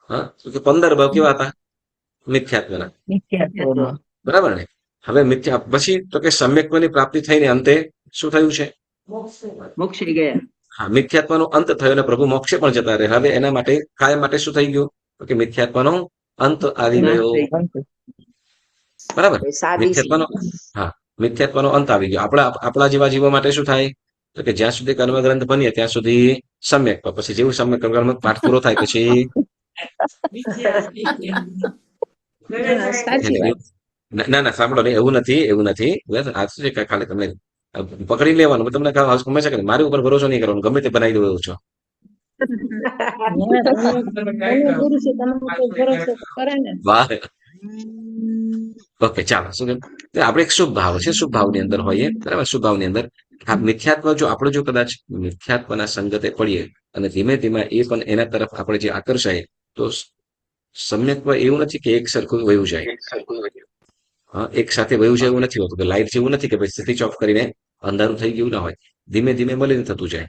A: હા તો કે 15 ભાવ કેવા હતા મિથ્યાત્વના.
E: મિથ્યાત્વમાં.
A: બરાબર ને હવે મિથ્યા પછી તો કે સમ્યક્ત્વની પ્રાપ્તિ થઈને અંતે શું થયું છે
B: મોક્ષે ગયા.
A: હા મિથ્યાત્વનો અંત થયો અને પ્રભુ મોક્ષે પણ જતા રહે. હવે એના માટે કાયમ માટે શું થઈ ગયું તો કે મિથ્યાત્વનો અંત આવી
B: નાશ
A: ગયો.
B: થઈ ગયો.
A: બરાબર
F: સાદી
A: મિથ્યાત્વનો હા મિથ્યાત્વનો અંત આવી ગયો. આપણા જેવા જીવો માટે શું થાય તો કે જ્યાં સુધી કર્મગ્રંથ બનીએ ત્યાં સુધી સમ્યક પછી જેવું સમ્યક કર્મ પાઠ પૂરો થાય પછી
C: સાચી વાત.
A: ના ના સાંભળો નહીં એવું નથી બસ આ શું છે કે ખાલી તમને પકડી લેવાનું તમને હંમેશા કે મારી ઉપર ભરોસો નહીં કરવાનો ગમે તે બનાવી દો એવું છો.
C: તમે ગુરુ છે તમારા પર ભરોસો કરે ને.
A: વાહ ઓકે ચાલો શું કેમ આપણે એક શુભ ભાવ છે શુભ ભાવની અંદર હોઈએ બરાબર શુભ ભાવની અંદર આ મિથ્યાત્વ જો આપણે જો કદાચ મિથ્યાત્વના સંગતે પડીએ અને ધીમે ધીમે એ પણ એના તરફ આપણે જે આકર્ષાય તો સમ્યક્ત્વ એવું નથી કે એક સરખું વયું જાય. હા એક સાથે વયું જાય એવું નથી હોતું કે લાઈટ જેવું નથી કે ભાઈ સ્વિચ ઓફ કરીને અંધારું થઈ ગયું ના હોય ધીમે ધીમે મલિન થતું જાય.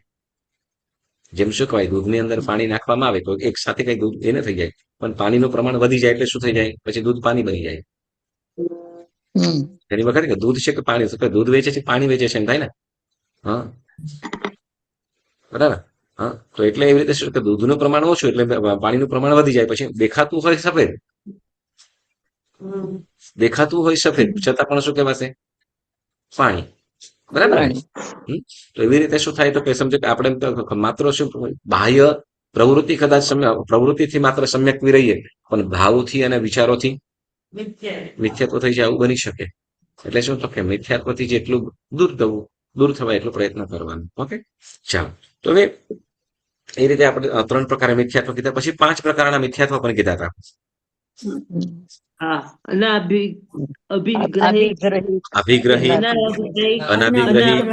A: જેમ શું કહેવાય દૂધની અંદર પાણી નાખવામાં આવે તો એક સાથે કઈ દૂધ એ ન થઈ જાય પણ પાણીનું પ્રમાણ વધી જાય એટલે શું થઈ જાય પછી દૂધ પાણી બની જાય. એની વખત કે દૂધ છે કે પાણી છે દૂધ વેચે છે પાણી વેચે છે એમ થાય ને. હા બરાબર હા તો એટલે એવી રીતે શું કે દૂધનું પ્રમાણ ઓછું એટલે પાણીનું પ્રમાણ વધી જાય પછી દેખાતું હોય સફેદ છતાં પણ શું કહેવાશે પાણી. બરાબર ને તો એવી રીતે શું થાય તો કે સમજો કે આપણે માત્ર શું બાહ્ય પ્રવૃત્તિ કદાચ પ્રવૃત્તિથી માત્ર સમ્યક રહીએ પણ ભાવથી અને વિચારોથી મિથ્યાત્વ થઈ જાય આવું બની શકે. એટલે શું તો કે મિથ્યાત્વથી જેટલું દૂર થવાય એટલો પ્રયત્ન કરવાનો. ઓકે ચાલો તો હવે એ રીતે આપણે 3 પ્રકારે મિથ્યાત્વ કીધા પછી 5 પ્રકારના મિથ્યાત્વ પણ કીધા હતા.
B: હા અભિગ્રહિત
A: અભિગ્રહિત અનભિગ્રહિત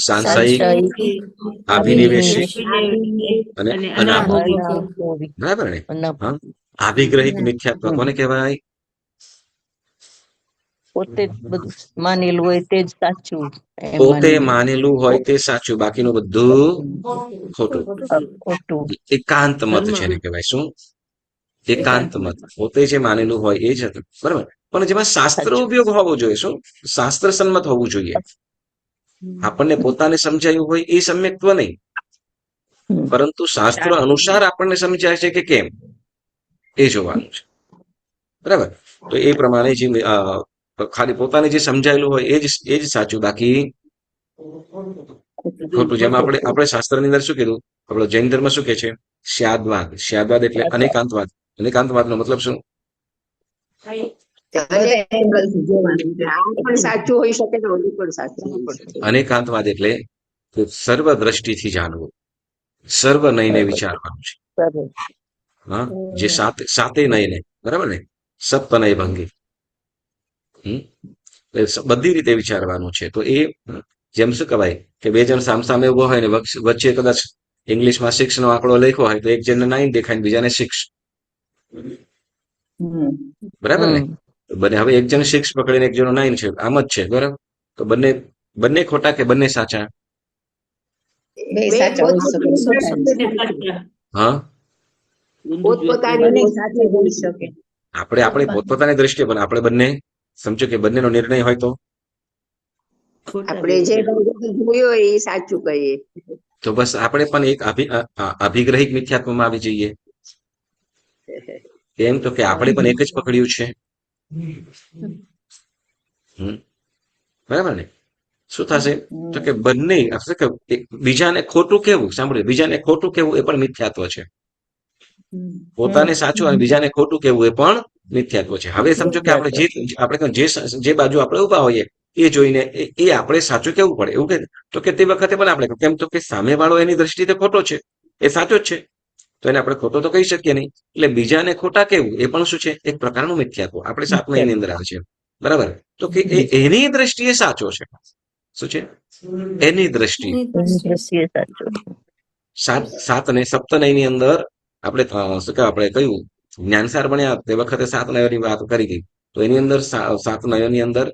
A: સાંશયિક અભિનિવેશિક અને અનાભોગિક. બરાબર ને હા અભિગ્રહિત મિથ્યાત્વ કોને કહેવાય
E: પોતે જ બધું માનેલું હોય તે જ સાચું એમ
A: પોતે
E: માની
A: માનેલું હોય તે સાચું બાકીનું બધું ખોટું.
E: ખોટું.
A: એકાંત મત છે ને કહેવાય શું એકાંત મત પોતે જે માનેલું હોય એ જ હતું બરાબર પણ જેમાં શાસ્ત્ર ઉપયોગ હોવો જોઈએ શું શાસ્ત્ર સંમત હોવું જોઈએ. આપણને પોતાને સમજાયું હોય એ સમ્યક્ત્વ નહીં પરંતુ શાસ્ત્ર અનુસાર આપણને સમજાય છે કે કેમ એ જોવાનું છે. બરાબર તો એ પ્રમાણે જે ખાલી પોતાને જે સમજાયેલું હોય એ જ સાચું બાકી ખોટું. જેમાં આપણે શાસ્ત્રની અંદર શું કીધું આપણો જૈન ધર્મ શું કે છે શ્યાદવાદ એટલે અનેકાંતવાદનો મતલબ શું
F: સાચું હોઈ શકે ને ઓલું પણ સાચું હોઈ શકે.
A: અનેકાંતવાદ એટલે સર્વ દ્રષ્ટિથી જાણવું સર્વ નયને વિચારવાનું છે. હા જે સાતે નયને બરાબર ને સપ્તનય ભંગી બધી રીતે વિચારવાનું છે. તો એ જેમ શું કહેવાય કે 2 જણ સામસામે ઉભો હોય ને વચ્ચે કદાચ ઇંગ્લિશમાં 6 નો આંકડો લખ્યો હોય તો એક જણને 9 દેખાય ને બીજાને 6 બરાબર ને બને હવે એક જણ 6 પકડીને એક જણો 9 છે આમ જ છે બરાબર તો બંને ખોટા કે બંને સાચા
C: બે સાચા હોઈ શકે.
A: હા
C: બંને સાચા હોઈ શકે.
A: આપણે પોતપોતાની દ્રષ્ટિએ પણ આપણે બંને સમજો કે બંનેનો નિર્ણય હોય તો
F: આપણે જે જોયું હોય એ સાચું કહીએ
A: તો બસ આપણે પણ એક અભિગ્રહિક મિથ્યાત્વમાં આવી જઈએ. કેમ તો કે આપણે પણ એક જ પકડ્યું છે. બરાબર ને શું થશે તો કે બંને બીજાને ખોટું કેવું સાંભળ્યું બીજાને ખોટું કેવું એ પણ મિથ્યાત્વ છે. પોતાને સાચું અને બીજાને ખોટું કેવું એ પણ મિથ્યાત્વ છે. હવે સમજો કે આપણે જે બાજુ આપણે ઉભા હોઈએ એ જોઈને એ આપણે સાચું કેવું પડે એવું કે તો કે તે વખતે પણ આપણે કેમ તો કે સામે વાળો એની દ્રષ્ટિએ ખોટો છે એ સાચો જ છે તો એને આપણે ખોટો તો કહી શકીએ નહીં એટલે બીજાને ખોટા કેવું એ પણ શું છે એક પ્રકારનું મિથ્યાત્વ આપણે 7મા એની અંદર આવે છે બરાબર તો કે એની દ્રષ્ટિએ સાચો છે શું છે એની દ્રષ્ટિએ
E: સાચું.
A: સાત અને સપ્તનયની અંદર આપણે શું કહેવાય આપણે કયું જ્ઞાનસાર ભણ્યા તે વખતે સાત નયોની વાત કરી ગઈ. તો એની અંદર સાત નયોની અંદર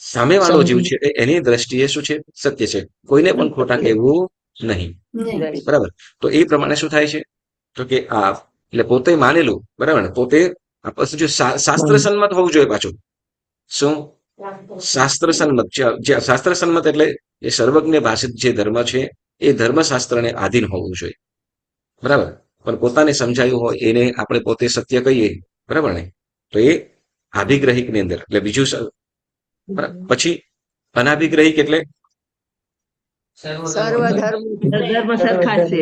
A: સામેવાળો જીવ છે એની દ્રષ્ટિએ શું છે? સત્ય છે. કોઈને પણ ખોટા કહેવું નહીં. બરાબર. તો એ પ્રમાણે શું થાય છે? તો કે આ એટલે પોતે માનેલું, બરાબર ને, પોતે શાસ્ત્ર સંમત હોવું જોઈએ પાછું. શું? શાસ્ત્ર સંમત. શાસ્ત્ર સંમત એટલે એ સર્વજ્ઞ ભાષિત જે ધર્મ છે એ ધર્મશાસ્ત્રને આધીન હોવું જોઈએ. બરાબર. પણ પોતાને સમજાયું હોય એને આપણે પોતે સત્ય કહીએ, બરાબર ને, તો એ આભિગ્રહિક ની અંદર એટલે બીજું. પછી અનાભિગ્રહિક એટલે
B: ધર્મ સરખા છે.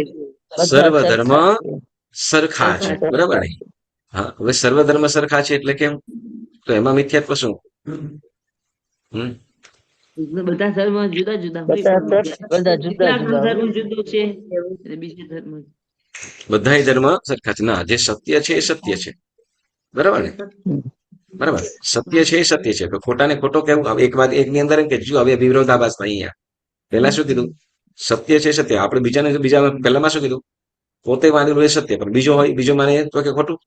A: સર્વ ધર્મ સરખા છે, બરાબર ને. હા, હવે સર્વ ધર્મ સરખા છે એટલે કેમ? તો એમાં મિથ્યાત્વ શું?
B: બધા ધર્મ જુદા જુદા હોય.
E: બધા જુદા
B: કેટલાક
E: જુદા
B: ધર્મ જુદો છે અને બીજો ધર્મ
A: બધા ધર્મ સરખા છે. ના, જે સત્ય છે એ સત્ય છે, બરાબર ને. બરાબર. સત્ય છે એ સત્ય છે. તો ખોટા ને ખોટો કેવું? એક વાત એકની અંદર એમ કે જો હવે વિરોધાભાસ થાય અહીંયા. પહેલા શું કીધું? સત્ય છે સત્ય. આપણે બીજા પહેલામાં શું કીધું? પોતે માનેલું એ સત્ય, પણ બીજો હોય બીજો માને તો કે ખોટું.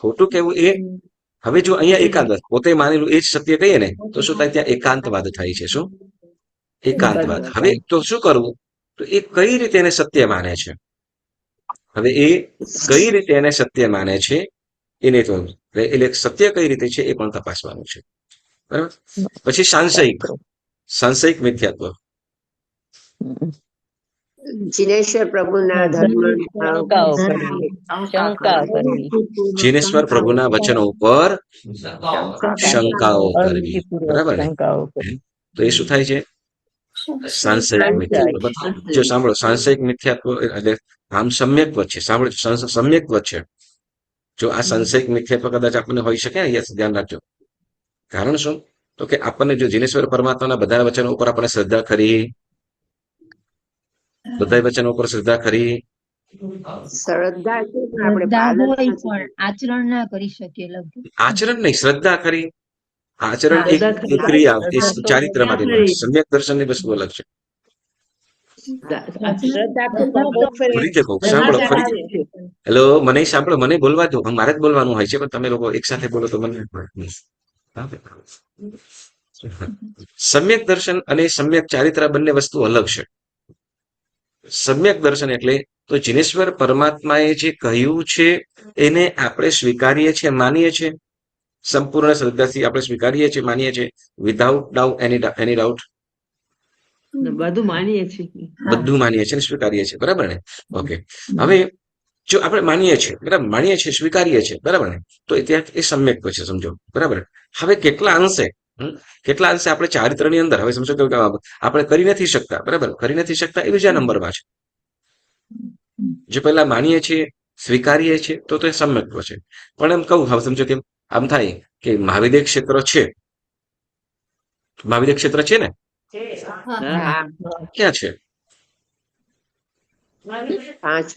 A: ખોટું કેવું એ હવે જો અહીંયા એકાંત પોતે માનેલું એ જ સત્ય કહીએ ને તો શું થાય? ત્યાં એકાંતવાદ થાય છે. શું? એકાંતવાદ. હવે તો શું કરવું? તો એ કઈ રીતે એને સત્ય માને છે? હવે એ કઈ રીતે એને સત્ય માને છે એને તો એટલે સત્ય કઈ રીતે છે એ પણ તપાસવાનું છે. બરાબર. પછી સાંશયિક મિથ્યાત્વ.
F: જિનેશ્વર પ્રભુના ધર્મ
E: શંકા કરવી.
A: જીનેશ્વર પ્રભુના વચનો ઉપર શંકાઓ કરવી. બરાબર ને.
E: શંકાઓ કરવી.
A: તો એ શું થાય છે? સાંશયિક મિથ્યાત્વ. જો સાંભળો, સાંશયિક મિથ્યાત્વ એટલે આમ સમ્યક્વ છે. સાંભળો, સમ્યક્વ છે. જો આ સાંશયિક મિથ્યાત્વ કદાચ આપણને હોઈ શકે, અહીંયા ધ્યાન રાખજો. કારણ શું? તો કે આપણને જો જીનેશ્વર પરમાત્માના બધા વચનો ઉપર આપણે શ્રદ્ધા ખરી, બધા વચનો ઉપર શ્રદ્ધા ખરી,
F: શ્રદ્ધા છે પણ આપણે
G: શ્રદ્ધા
F: પાલન
G: હોય
F: નથી.
G: પણ આચરણ ના કરી શકીએ લગભગ.
A: આચરણ નહીં, શ્રદ્ધા ખરી. આચરણ એક
B: શ્રદ્ધા ખરી.
A: ક્રિયા, એ
E: શ્રદ્ધા
A: ચારિત્ર માટે. સમ્યક દર્શનની વસ્તુ અલગ છે.
F: શ્રદ્ધા તો બહુ ફેર
A: ફરીથી કહું, સાંભળો, ફરીથી. હેલો, મને સાંભળો, મને બોલવા દો. મારે જ બોલવાનું હોય છે, પણ તમે લોકો એક સાથે બોલો તો મને સમ્યક દર્શન અને સમ્યક ચારિત્ર બંને વસ્તુ અલગ છે. સમ્યક દર્શન એટલે તો જીનેશ્વર પરમાત્માએ જે કહ્યું છે એને આપણે સ્વીકારીએ છીએ, માનીએ છીએ. સંપૂર્ણ શ્રદ્ધાથી આપણે સ્વીકારીએ છીએ, માનીએ છીએ, વિધાઉટ ડાઉટ એની ડાઉટ.
B: બધું માનીએ છીએ.
A: બધું માનીએ છીએ ને સ્વીકારીએ છીએ, બરાબર ને. ઓકે. હવે જો આપણે માનીએ છીએ, બરાબર, માનીએ છીએ, સ્વીકારીએ છીએ, બરાબર ને, તો ત્યાં એ સમ્યક છે, સમજો, બરાબર. હવે કેટલા અંશે આપણે ચારિત્રની અંદર હવે સમજો કે આપણે કરી નથી શકતા, બરાબર, કરી નથી શકતા એ બીજા નંબરમાં છે. જે પહેલા માનીએ છીએ, સ્વીકારીએ છીએ, તો એ સમ્યક્વ છે. પણ એમ કહું, હવે સમજો કેમ આમ થાય કે મહાવિદ્ય ક્ષેત્ર છે, મહાવિદ્ય ક્ષેત્ર છે ને,
B: હા.
A: ક્યાં છે?
F: 5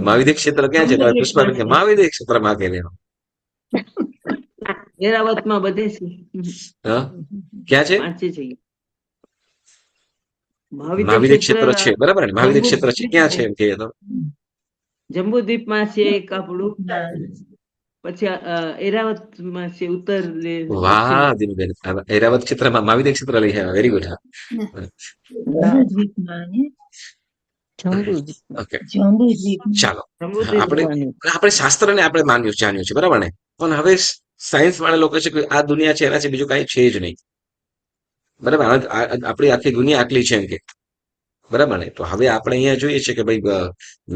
A: મહાવિદ્ય ક્ષેત્ર ક્યાં છે? પુષ્પા કે મહાવિદ્ય ક્ષેત્રમાં કે
B: એરાવતમાં બધે છે.
A: ક્યાં છે?
B: પાંચે છે.
A: મહાવિદ્ય ક્ષેત્ર છે, બરાબર ને. મહાવિદ્ય ક્ષેત્ર છે, ક્યાં છે એમ કહીએ તો
B: જંબુદ્વીપમાં છે એક આપણું, પછી એરાવતમાં છે ઉત્તર.
A: વાહ દિનુબેન, એરાવત ક્ષેત્રમાં મહાવિદ્ય ક્ષેત્ર લઈ આવ્યા. Very good.
G: જંબુદ્વીપમાં ને
A: ઓકે,
G: જંબુદ્વીપમાં.
A: ચાલો.
B: જંબુદ્વીપ
A: આપણે શાસ્ત્રને આપણે જાણ્યું છે, બરાબર ને. પણ હવે સાયન્સ વાળા લોકો છે કે આ દુનિયા છે એના છે બીજું કઈ છે જ નહીં, બરાબર. આપણી આખી દુનિયા આટલી છે એમ કે, બરાબર ને. તો હવે આપણે અહીંયા જોઈએ છે કે ભાઈ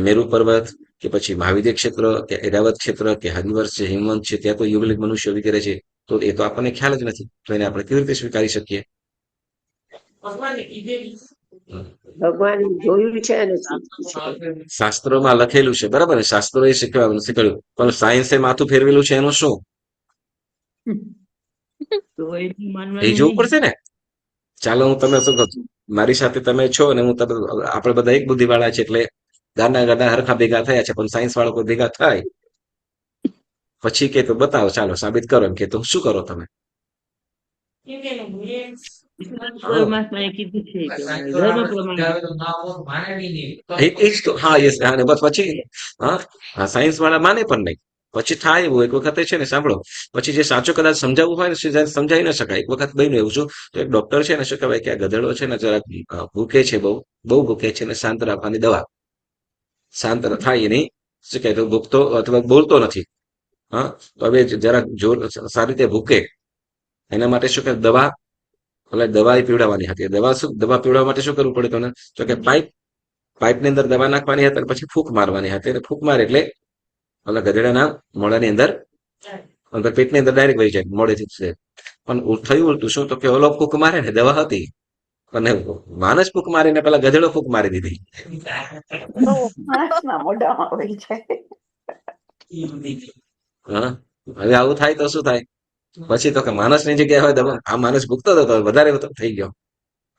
A: મેરુ પર્વત કે પછી મહાવિદ્ય ક્ષેત્ર કે એરાવત ક્ષેત્ર કે હરિવર્ષ છે, હિમવંત છે, ત્યાં તો યુગલિક મનુષ્ય વગેરે છે. તો એ તો આપણને ખ્યાલ જ નથી, તો એને આપણે કેવી રીતે સ્વીકારી શકીએ?
F: ભગવાન જોયું છે અને
A: શાસ્ત્રોમાં લખેલું છે, બરાબર ને. શાસ્ત્રો એ શીખવાડ્યું, પણ સાયન્સે માથું ફેરવેલું છે એનું શું?
B: તો એટલું
A: એ
B: માનવાનું
A: જોવું
B: નહીં.
A: પડશે ને. ચાલો, હું તમે શું કહું, મારી સાથે તમે છો અને હું તમે, આપણે બધા એક બુદ્ધિ વાળા છે એટલે ગાના ગાના હરખા ભેગા થયા છે, પણ સાયન્સ વાળા કોઈ ભેગા થાય પછી કે તો બતાવો, ચાલો સાબિત કરો એમ કે તો શું કરો તમે?
B: પરમાત્માએ કીધું છે એ પ્રમાણે, ધર્મ પ્રમાણે.
A: એ જ તો હા યસ અને બસ પછી હા સાયન્સ વાળા માને પણ નહીં. પછી થાય એવું એક વખતે છે ને સાંભળો, પછી જે સાચું કદાચ સમજાવવું હોય ને સમજાવી ન શકાય. એક વખત બન્યું એવું છું, તો એક ડોક્ટર છે ને શું કહેવાય કે આ ગધેડો છે ને જરાક ભૂકે છે, બહુ બહુ ભૂકે છે ને શાંત રાખવાની દવા. શાંત થાય એની શું કહે ભૂખતો અથવા બોલતો નથી. હા તો હવે જરાક જોર સારી રીતે ભૂકે એના માટે શું કે દવા, એટલે દવા એ પીવડાવવાની હતી. દવા શું, દવા પીવડાવવા માટે શું કરવું પડે તમને? તો કે પાઇપની અંદર દવા નાખવાની હતી અને પછી ફૂંક મારવાની હતી. અને ફૂંક મારે એટલે ઓલા ગધેડાના મોઢાની અંદર પેટની અંદર ડાયરેક્ટ વહી જાય મોઢેથી જ. પણ થયું ઉલટું શું, તો કે ઓલો ફૂંક મારે ને દવા હતી અને માણસ ફૂંક મારીને પેલા ગધેડો ફૂંક મારી દીધી. હા હવે આવું થાય તો શું થાય? પછી તો કે માણસની જગ્યાએ હોય દવા, આ માણસ ભૂખતો હતો તો વધારે થઈ ગયો.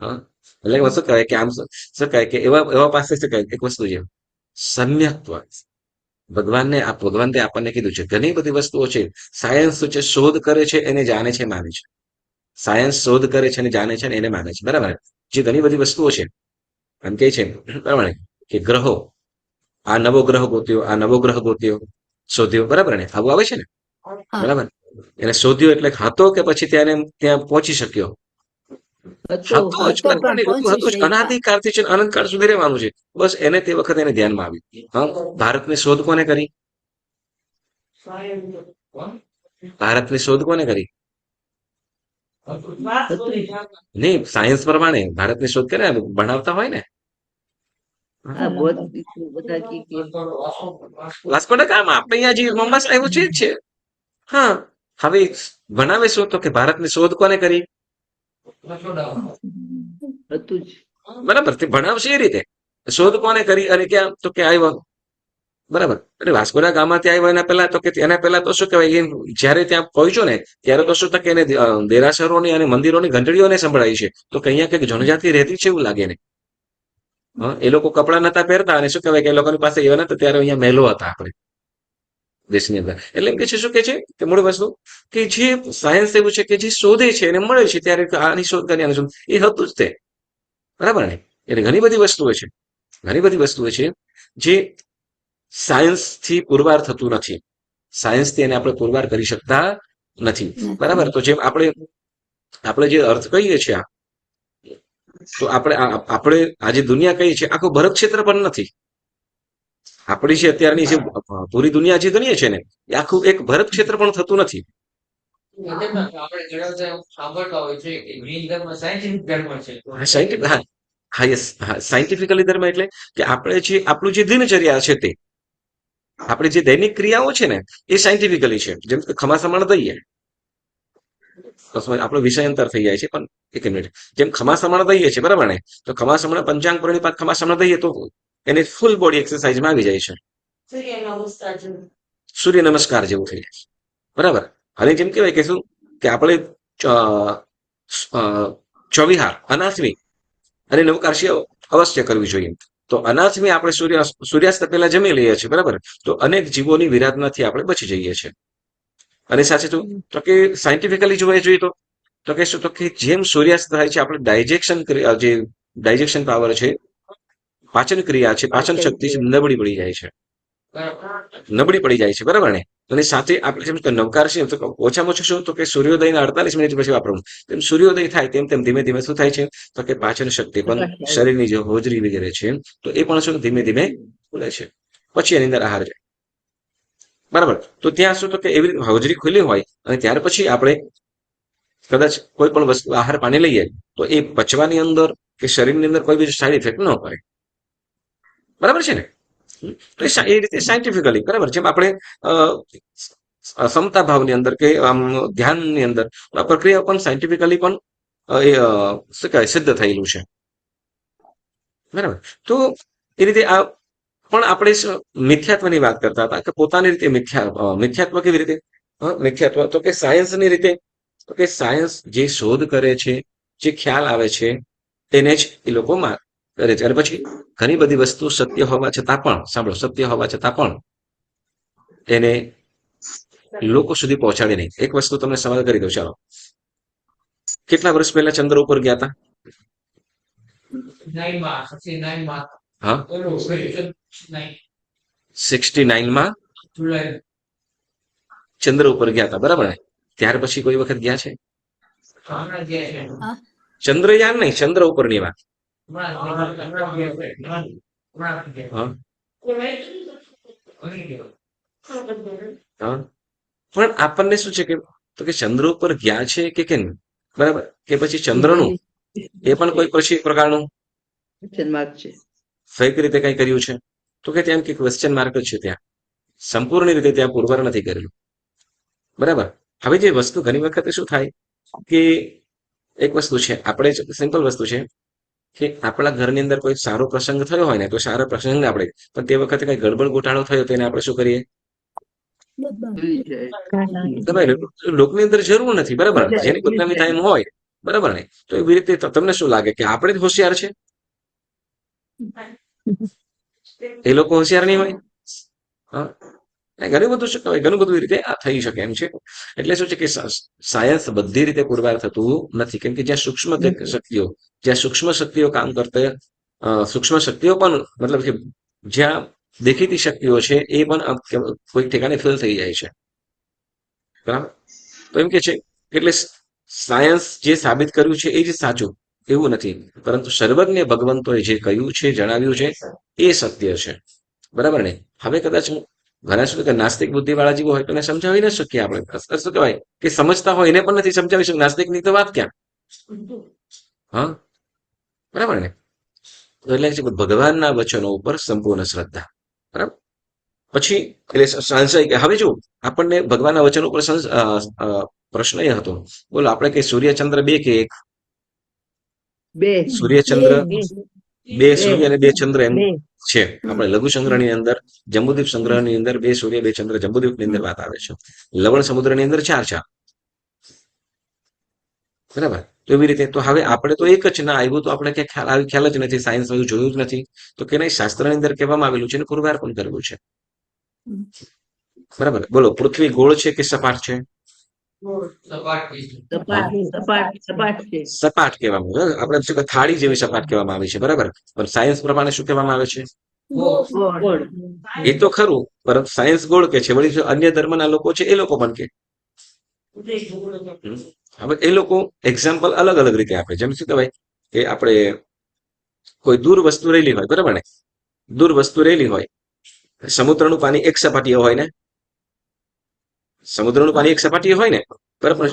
A: હા એટલે શું કહેવાય કે આમ શું કહેવાય કે એવા એવા પાસે શું કહેવાય એક વસ્તુ છે સમ્યક્ત્વ. ભગવાનને આપણને કીધું છે ઘણી બધી વસ્તુઓ છે. સાયન્સ શું છે, શોધ કરે છે એને જાણે છે માને છે. સાયન્સ શોધ કરે છે અને જાણે છે ને એને માને છે, બરાબર. જે ઘણી બધી વસ્તુઓ છે એમ કે છે બરાબર કે ગ્રહો, આ નવો ગ્રહ ગોત્યો, આ નવો ગ્રહ ગોત્યો, શોધ્યો, બરાબર ને આવું આવે છે ને, બરાબર. એને શોધ્યો એટલે હતો કે પછી ત્યાં પહોંચી શક્યો?
B: હતો.
A: હતો જ, બરાબર ને? હતું જ, અનાદિકાળથી છે અનંતકાળ સુધી રહેવાનું છે. બસ એને તે વખતે એને ધ્યાનમાં આવ્યું. હા ભારતની શોધ કોને કરી? ભારતની શોધ કોને કરી? નહીં, સાયન્સ પ્રમાણે ભારતની શોધ કરે ભણાવતા હોય ને.
B: આ બધા કે
A: વાસ્કો ડ ગામા આપણે અહીંયા જે મોમ્બાસ આવ્યું છે જ છે. હા હવે ભણાવે શું, તો કે ભારતની શોધ કોને કરી?
B: હતું જ.
A: બરાબર, તે ભણાવશે એ રીતે. શોધ કોને કરી અને ક્યાં, તો કે આવ્યો, બરાબર. એટલે વાસ્કોડા ગામમાંથી આવ્યો એના પહેલા તો શું કહેવાય, જયારે ત્યાં પહોંચ્યો ને ત્યારે તો શું કે એને દેરાસરોની અને મંદિરોની ઘંટડીઓને સંભળાય છે. તો કે અહીંયા કંઈક જનજાતિ રહેતી છે એવું લાગે ને. હા એ લોકો કપડા નતા પહેરતા અને શું કહેવાય કે એ લોકોની પાસે એવા નતા, ત્યારે અહીંયા મહેલો હતા આપણે દેશની અંદર. એટલે એમ કે છે શું કે છે કે મૂળ વસ્તુ કે જે સાયન્સ એવું છે કે જે શોધે છે એને મળે છે ત્યારે આની શોધ કરી આની શોધ, એ હતું જ તે, બરાબર ને. એટલે ઘણી બધી વસ્તુઓ છે, ઘણી બધી વસ્તુઓ છે જે સાયન્સથી પુરવાર થતું નથી. સાયન્સથી એને આપણે પુરવાર કરી શકતા નથી, બરાબર. તો જેમ આપણે જે અર્થ કહીએ છીએ તો આપણે આજે દુનિયા કહીએ છીએ આખું ભરત ક્ષેત્ર પણ નથી. આપણી જે અત્યારની જે પૂરી દુનિયા જે ગણીએ છે ને એ આખું એક ભરત ક્ષેત્ર પણ થતું નથી. સાયન્ટિફિકલી ધર્મ એટલે કે આપણે જે આપણું જે દિનચર્યા છે તે આપણે જે દૈનિક ક્રિયાઓ છે ને એ સાયન્ટિફિકલી છે. જેમ કે ખમાસમણ દઈએ, આપણો વિષય અંતર થઈ જાય છે પણ એક મિનિટ. જેમ ખમાસમણ દઈએ છે, બરાબર ને, તો ખમાસમણ પંચાંગ પ્રણિપાત ખમાસમણ દઈએ તો એની ફૂલ બોડી એક્સરસાઇઝમાં આવી જાય છે. સૂર્ય નમસ્કાર જેવું થઈ જાય છે, બરાબર. અને જેમ કહેવાય કે શું કે આપણે ચોવિહાર અનાથમી અને નવકારશી અવશ્ય કરવી જોઈએ. તો અનાથમી આપણે સૂર્યાસ્ત પહેલા જમી લઈએ છીએ, બરાબર. તો અનેક જીવોની વિરાધનાથી આપણે બચી જઈએ છીએ. અને સાથે તો કે સાયન્ટિફિકલી જોવા જોઈએ તો કે શું, તો કે જેમ સૂર્યાસ્ત થાય છે આપણે જે ડાયજેશન પાવર છે, પાચન ક્રિયા છે, પાચન શક્તિ છે, નબળી પડી જાય છે, નબળી પડી જાય છે, બરાબર ને. અને સાથે આપણે જેમ નવકાર છે તો ઓછામાં ઓછું શું, તો કે સૂર્યોદયના 48 મિનિટ પછી વાપરવું. તેમ સૂર્યોદય થાય તેમ તેમ ધીમે ધીમે શું થાય છે, તો કે પાચન શક્તિ પણ શરીરની જે હોજરી વગેરે છે તો એ પણ શું ધીમે ધીમે ખુલે છે. પછી એની અંદર આહાર જાય, બરાબર. તો ત્યાં શું, તો કે એવી હોજરી ખુલ્લી હોય અને ત્યાર પછી આપણે કદાચ કોઈ પણ વસ્તુ આહાર પાણી લઈએ તો એ પચવાની અંદર કે શરીરની અંદર કોઈ બીજું સાઈડ ઇફેક્ટ ન કરે, બરાબર છે ને. તો એ રીતે સાયન્ટિફિકલી, બરાબર. જેમ આપણે સમતા ભાવની અંદર કે આમ ધ્યાનની અંદર આ પ્રક્રિયા પણ સાયન્ટિફિકલી પણ એ શું કહેવાય સિદ્ધ થયેલું છે, બરાબર. તો એ રીતે આ પણ આપણે મિથ્યાત્વની વાત કરતા હતા કે પોતાની રીતે મિથ્યાત્વ કેવી રીતે? મિથ્યાત્વ તો કે સાયન્સની રીતે, તો કે સાયન્સ જે શોધ કરે છે, જે ખ્યાલ આવે છે તેને જ એ લોકો કરે છે. અને પછી ઘણી બધી વસ્તુ સત્ય હોવા છતાં પણ, સાંભળો, સત્ય હોવા છતાં પણ એને લોકો સુધી પહોંચાડે નહીં. એક વસ્તુ તમને સવાલ કરી દઉં, ચાલો. કેટલા વર્ષ પહેલા ચંદ્ર ઉપર ગયા હતા? હા, 69માં ચંદ્ર ઉપર ગયા હતા, બરાબર ને? ત્યાર પછી કોઈ વખત ગયા છે? ચંદ્રયાન નહીં, ચંદ્ર ઉપરની વાત. હા, હા. પણ આપણને શું છે કે તો કે ચંદ્ર ઉપર ગયા છે કે કેમ, બરાબર? કે પછી ચંદ્રનું એ પણ કોઈ પછી એક પ્રકારનું ફેક રીતે કઈ કર્યું છે? તો કે ત્યાં કે ક્વેશ્ચન માર્ક જ છે, ત્યાં સંપૂર્ણ રીતે ત્યાં પુરવાર નથી કરેલું, બરાબર? હવે જે વસ્તુ ઘણી વખતે શું થાય કે એક વસ્તુ છે, આપણે સિમ્પલ વસ્તુ છે કે આપણા ઘરની અંદર કોઈ સારો પ્રસંગ થયો હોય ને, તો સારા પ્રસંગ આપણે, પણ તે વખતે કઈ ગડબડ ગોટાળો થયો તો એને આપણે શું કરીએ? તમે લોકની અંદર જરૂર નથી, બરાબર? જેની બદનામી થાય એમ હોય, બરાબર ને? તો એવી રીતે તમને શું લાગે કે આપણે જ હોશિયાર છે? એ લોકો હોશિયાર નહીં હોય? હા, ઘણું બધું શું કહેવાય, ઘણું બધું રીતે આ થઈ શકે એમ છે. એટલે શું છે કે સાયન્સ બધી રીતે પુરવાર થતું નથી, કેમ કે જ્યાં સૂક્ષ્મ શક્તિઓ કામ કરતા, સૂક્ષ્મ શક્તિઓ પણ મતલબ કે જ્યાં દેખીતી શક્તિઓ છે એ પણ કોઈક ઠેકાણે ફેલ થઈ જાય છે, બરાબર? તો એમ કે છે એટલે સાયન્સ જે સાબિત કર્યું છે એ જ સાચું એવું નથી, પરંતુ સર્વજ્ઞ ભગવંતોએ જે કહ્યું છે, જણાવ્યું છે એ સત્ય છે, બરાબર ને? હવે કદાચ ઘણા શું કે નાસ્તિક બુદ્ધિ વાળા જેવો હોય તો એને સમજાવી ન શકીએ આપણે, શું કહેવાય કે સમજતા હોય એને પણ નથી સમજાવી શકીએ. નાસ્તિકની તો વાત ક્યાં, હા, બરાબર ને? તો એટલે છે કે ભગવાનના વચનો ઉપર સંપૂર્ણ શ્રદ્ધા, બરાબર? પછી એટલે સંશય કે હવે જો આપણને ભગવાનના વચનો ઉપર પ્રશ્ન એ હતો, બોલો આપણે કે સૂર્યચંદ્ર બે કે એક? સૂર્યચંદ્ર બે, સૂર્ય અને બે ચંદ્ર એમ છે. આપણે લઘુ સંગ્રહની અંદર, જંબુદ્વીપ સંગ્રહની અંદર બે સૂર્ય બે ચંદ્ર જંબુદ્વીપની અંદર વાત આવે છે. લવણ સમુદ્રની અંદર 4, બરાબર? તો એવી રીતે તો હવે આપણે તો એક જ ના આવ્યું તો આપણે કે ખ્યાલ જ નથી, સાયન્સ બધું જોયું જ નથી, તો કે નહીં, શાસ્ત્રની અંદર કહેવામાં આવેલું છે અને પુરવાર પણ કરેલું છે, બરાબર? બોલો, પૃથ્વી ગોળ છે કે સપાટ છે? સપાટ કહેવામાં આવે. આપણે શું કે થાળી જેવી સપાટ કહેવામાં આવે છે, બરાબર? પણ સાયન્સ પ્રમાણે શું કહેવામાં આવે છે? એ તો ખરું, પરંતુ સાયન્સ ગોળ કે છે, વળી અન્ય ધર્મના લોકો છે એ લોકો પણ કે. હવે એ લોકો એક્ઝામ્પલ અલગ અલગ રીતે આપે, જેમ શું કહેવાય કે આપણે કોઈ દૂર વસ્તુ રહેલી હોય, બરાબર ને? દૂર વસ્તુ રહેલી હોય, સમુદ્રનું પાણી એક સપાટીએ હોય ને, સમુદ્રનું પાણી એક સપાટીએ હોય ને, બરાબર?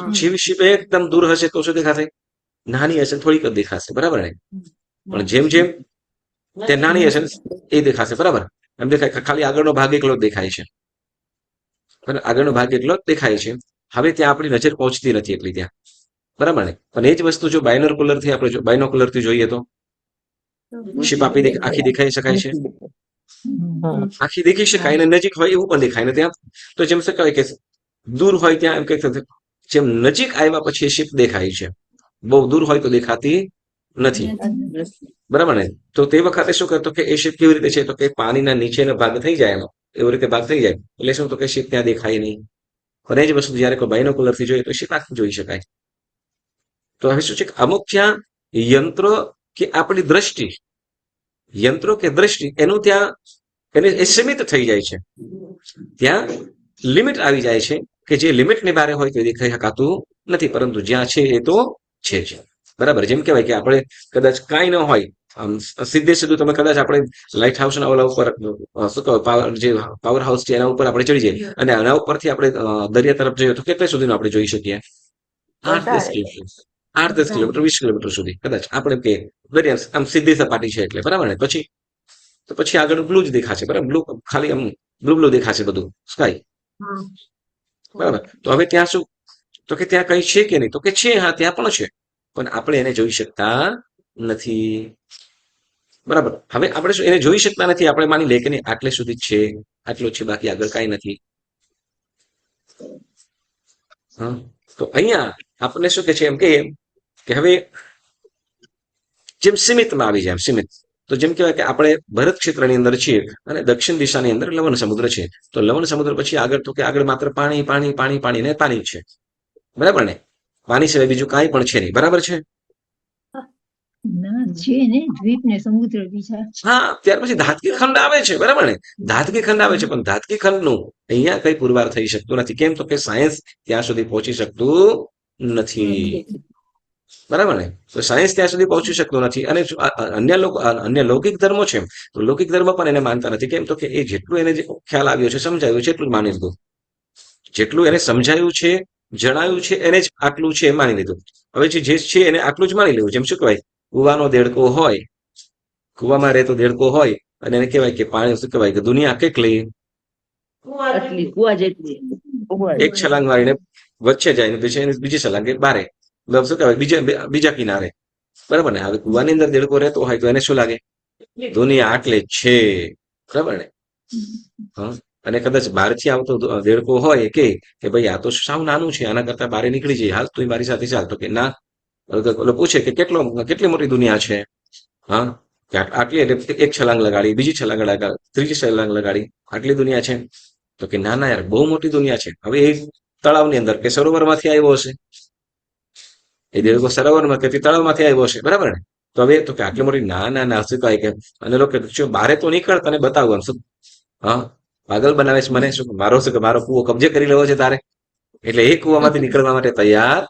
A: શિપ એકદમ દૂર હશે તો શું દેખાશે? નાની હશે, થોડીક જ દેખાશે, બરાબર ને? પણ જેમ જેમ તે નાની હશે એ દેખાશે, બરાબર? એમ દેખાય ખાલી આગળનો ભાગ એકલો જ દેખાય છે, આગળનો ભાગ એટલો જ દેખાય છે. હવે ત્યાં આપણી નજર પહોંચતી નથી એટલી ત્યાં, બરાબર ને? પણ એ જ વસ્તુ જો બાયનોક્યુલર થી આપણે બાયનોક્યુલર થી જોઈએ તો શિપ આખી દેખાઈ શકાય છે, આખી દેખી શકાય, અને નજીક હોય એવું પણ દેખાય ને ત્યાં. તો જેમ શું કહેવાય કે દૂર હોય ત્યાં એમ કે જેમ નજીક આવ્યા પછી શિપ દેખાય છે, બહુ દૂર હોય તો દેખાતી નથી, બરાબર ને? તો તે વખતે શું કરતો કે એ શિપ કેવી રીતે છે, તો કે પાણીના નીચેનો ભાગ થઈ જાય એનો, એવી રીતે ભાગ થઈ જાય એટલે શું, તો કે શિપ ત્યાં દેખાય નહીં. પણ એ જ વસ્તુ જયારે કોઈ બાયનોક્યુલર થી જોઈએ તો શિપ આખી જોઈ શકાય. તો હવે શું છે કે અમુક ત્યાં યંત્રો કે આપણી દ્રષ્ટિ, યંત્રો કે દ્રષ્ટિ એનું ત્યાં એ સીમિત થઈ જાય છે, ત્યાં લિમિટ આવી જાય છે કે જે લિમિટની બારે હોય તે દેખાઈ શકાતું નથી, પરંતુ જ્યાં છે એ તો છે જ, બરાબર? જેમ કહેવાય કે આપણે કદાચ કાંઈ ન હોય, સીધે સીધું તમે કદાચ આપણે લાઇટ હાઉસના ઓલા ઉપર શું કહેવાય જે પાવર હાઉસ છે એના ઉપર આપણે ચડી જઈએ અને એના ઉપરથી આપણે દરિયા તરફ જઈએ તો કેટલા સુધીનું આપણે જોઈ શકીએ? 8-10 કિલોમીટર, 8-10 કિલોમીટર, 20 કિલોમીટર સુધી કદાચ આપણે કે દરિયા આમ સીધી સપાટી છે એટલે, બરાબર ને? પછી આગળ બ્લુ જ દેખાશે, બરાબર? બ્લુ ખાલી આમ બ્લુ દેખાશે બધું સ્કાય, બરાબર? તો હવે ત્યાં શું, તો કે ત્યાં કઈ છે કે નહીં, તો કે છે, હા ત્યાં પણ છે, પણ આપણે એને જોઈ શકતા નથી, બરાબર? હવે આપણે શું એને જોઈ શકતા નથી, આપણે માની લે કે નહીં આટલે સુધી છે, આટલું છે, બાકી આગળ કઈ નથી. હા, તો અહીંયા આપણને શું કે છે એમ કે હવે જેમ સીમિતમાં આવી જાય, સીમિત. તો જેમ કહેવાય કે આપણે ભરત ક્ષેત્રની અંદર છીએ અને દક્ષિણ દિશાની અંદર લવણ સમુદ્ર છે, તો લવણ સમુદ્ર પછી આગળ તો કે આગળ માત્ર પાણી પાણી પાણી પાણી ને પાણી છે, બરાબર ને? પાણી સિવાય બીજું કાંઈ પણ છે નહીં. બરાબર છે?
G: ના છે ને દ્વીપ ને સમુદ્ર બીજા.
A: હા, ત્યાર પછી ધાતકી ખંડ આવે છે. બરાબર ને? ધાતકી ખંડ આવે છે, પણ ધાતકી ખંડનું અહીંયા કઈ પુરવાર થઈ શકતું નથી. કેમ? તો કે સાયન્સ ત્યાં સુધી પહોંચી શકતું નથી. બરાબર ને? તો સાયન્સ ત્યાં સુધી પહોંચી શકતું નથી. અને અન્ય લૌકિક ધર્મો છે, તો લૌકિક ધર્મ પણ એને માનતા નથી. કેમ? તો કે એ જેટલું એને જે ખ્યાલ આવ્યો છે, સમજાયું છે, એટલું જ માની લીધું. જેટલું એને સમજાયું છે, જણાયું છે, એને જ આટલું છે એ માની લીધું. હવે જે છે એને આટલું જ માની લેવું. જેમ શું કહેવાય, કુવાનો દેડકો હોય, કુવામાં રહેતો દેડકો હોય, અને એને કહેવાય કે પાણી શું કહેવાય કે દુનિયા કેટલી,
B: આટલી કુવા જેટલી.
A: એક છલાંગ મારીને વચ્ચે જાય ને પછી એની બીજી છલાંગે બારે, મતલબ શું કહેવાય બીજા કિનારે. બરાબર ને? હવે કુવાની અંદર દેડકો રહેતો હોય તો એને શું લાગે? દુનિયા આટલે જ છે. બરાબર ને? હા. અને કદાચ બહારથી આવતો દેડકો હોય કે ભાઈ આ તો સાવ નાનું છે, આના કરતા બહાર નીકળી જાય, હાલ તું મારી સાથે ચાલ. તો કે ના. ઓલો પૂછે કે કેટલી મોટી દુનિયા છે? હા, કે આટલી. એટલે એક છલાંગ લગાડી, બીજી છલાંગ લગાડી, ત્રીજી છલાંગ લગાડી, આટલી દુનિયા છે? તો કે ના ના યાર, બહુ મોટી દુનિયા છે. હવે એ તળાવની અંદર કે સરોવરમાંથી આવ્યો હશે, એ દેડકો સરોવરમાં કે તળાવમાંથી આવ્યો હશે. બરાબર ને? તો હવે તો કે આટલી મોટી, ના ના ના શું કહે કે, અને લોકો બારે તો નીકળ, તને બતાવું એમ. શું? હા, પાગલ બનાવે છે મને? શું શું કે મારો કૂવો કબજે કરી લેવો છે તારે? એટલે એ કૂવામાંથી નીકળવા માટે તૈયાર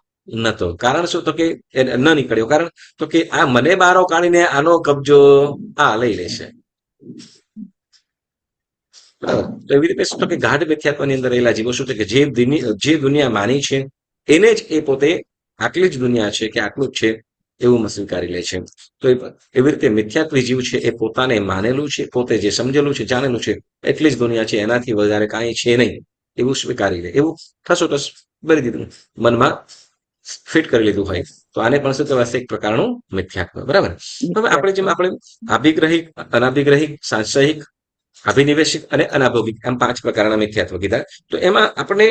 A: નતો. કારણ શું? તો કે ન નીકળ્યો. કારણ તો કે આ મને બારો કાઢીને આનો કબજો આ લઈ લેશે. બરાબર? તો એવી રીતે શું? તો કે ગાઢ મિથ્યાત્વની અંદર રહેલા જીવો શું છે કે જે દુનિયા માની છે એને જ એ પોતે આટલી જ દુનિયા છે કે આટલું જ છે એવું સ્વીકારી લે છે. તો એવી રીતે મિથ્યાત્વી જીવ છે એ પોતાને માનેલું છે, પોતે જે સમજેલું છે, જાણેલું છે, એટલી જ દુનિયા છે, એનાથી વધારે કાંઈ છે નહીં એવું સ્વીકારી લે. એવું ઠસોઠસ ભરી દીધું, મનમાં ફિટ કરી લીધું હોય, તો આને પણ શું કહેવાય? એક પ્રકારનું મિથ્યાત્વ. બરાબર? હવે આપણે આભિગ્રહિક, અનાભિગ્રહિક, સાંશયિક, અભિનિવેશિક અને અનાભોગિક એમ 5 પ્રકારના મિથ્યાત્વ કીધા. તો એમાં આપણે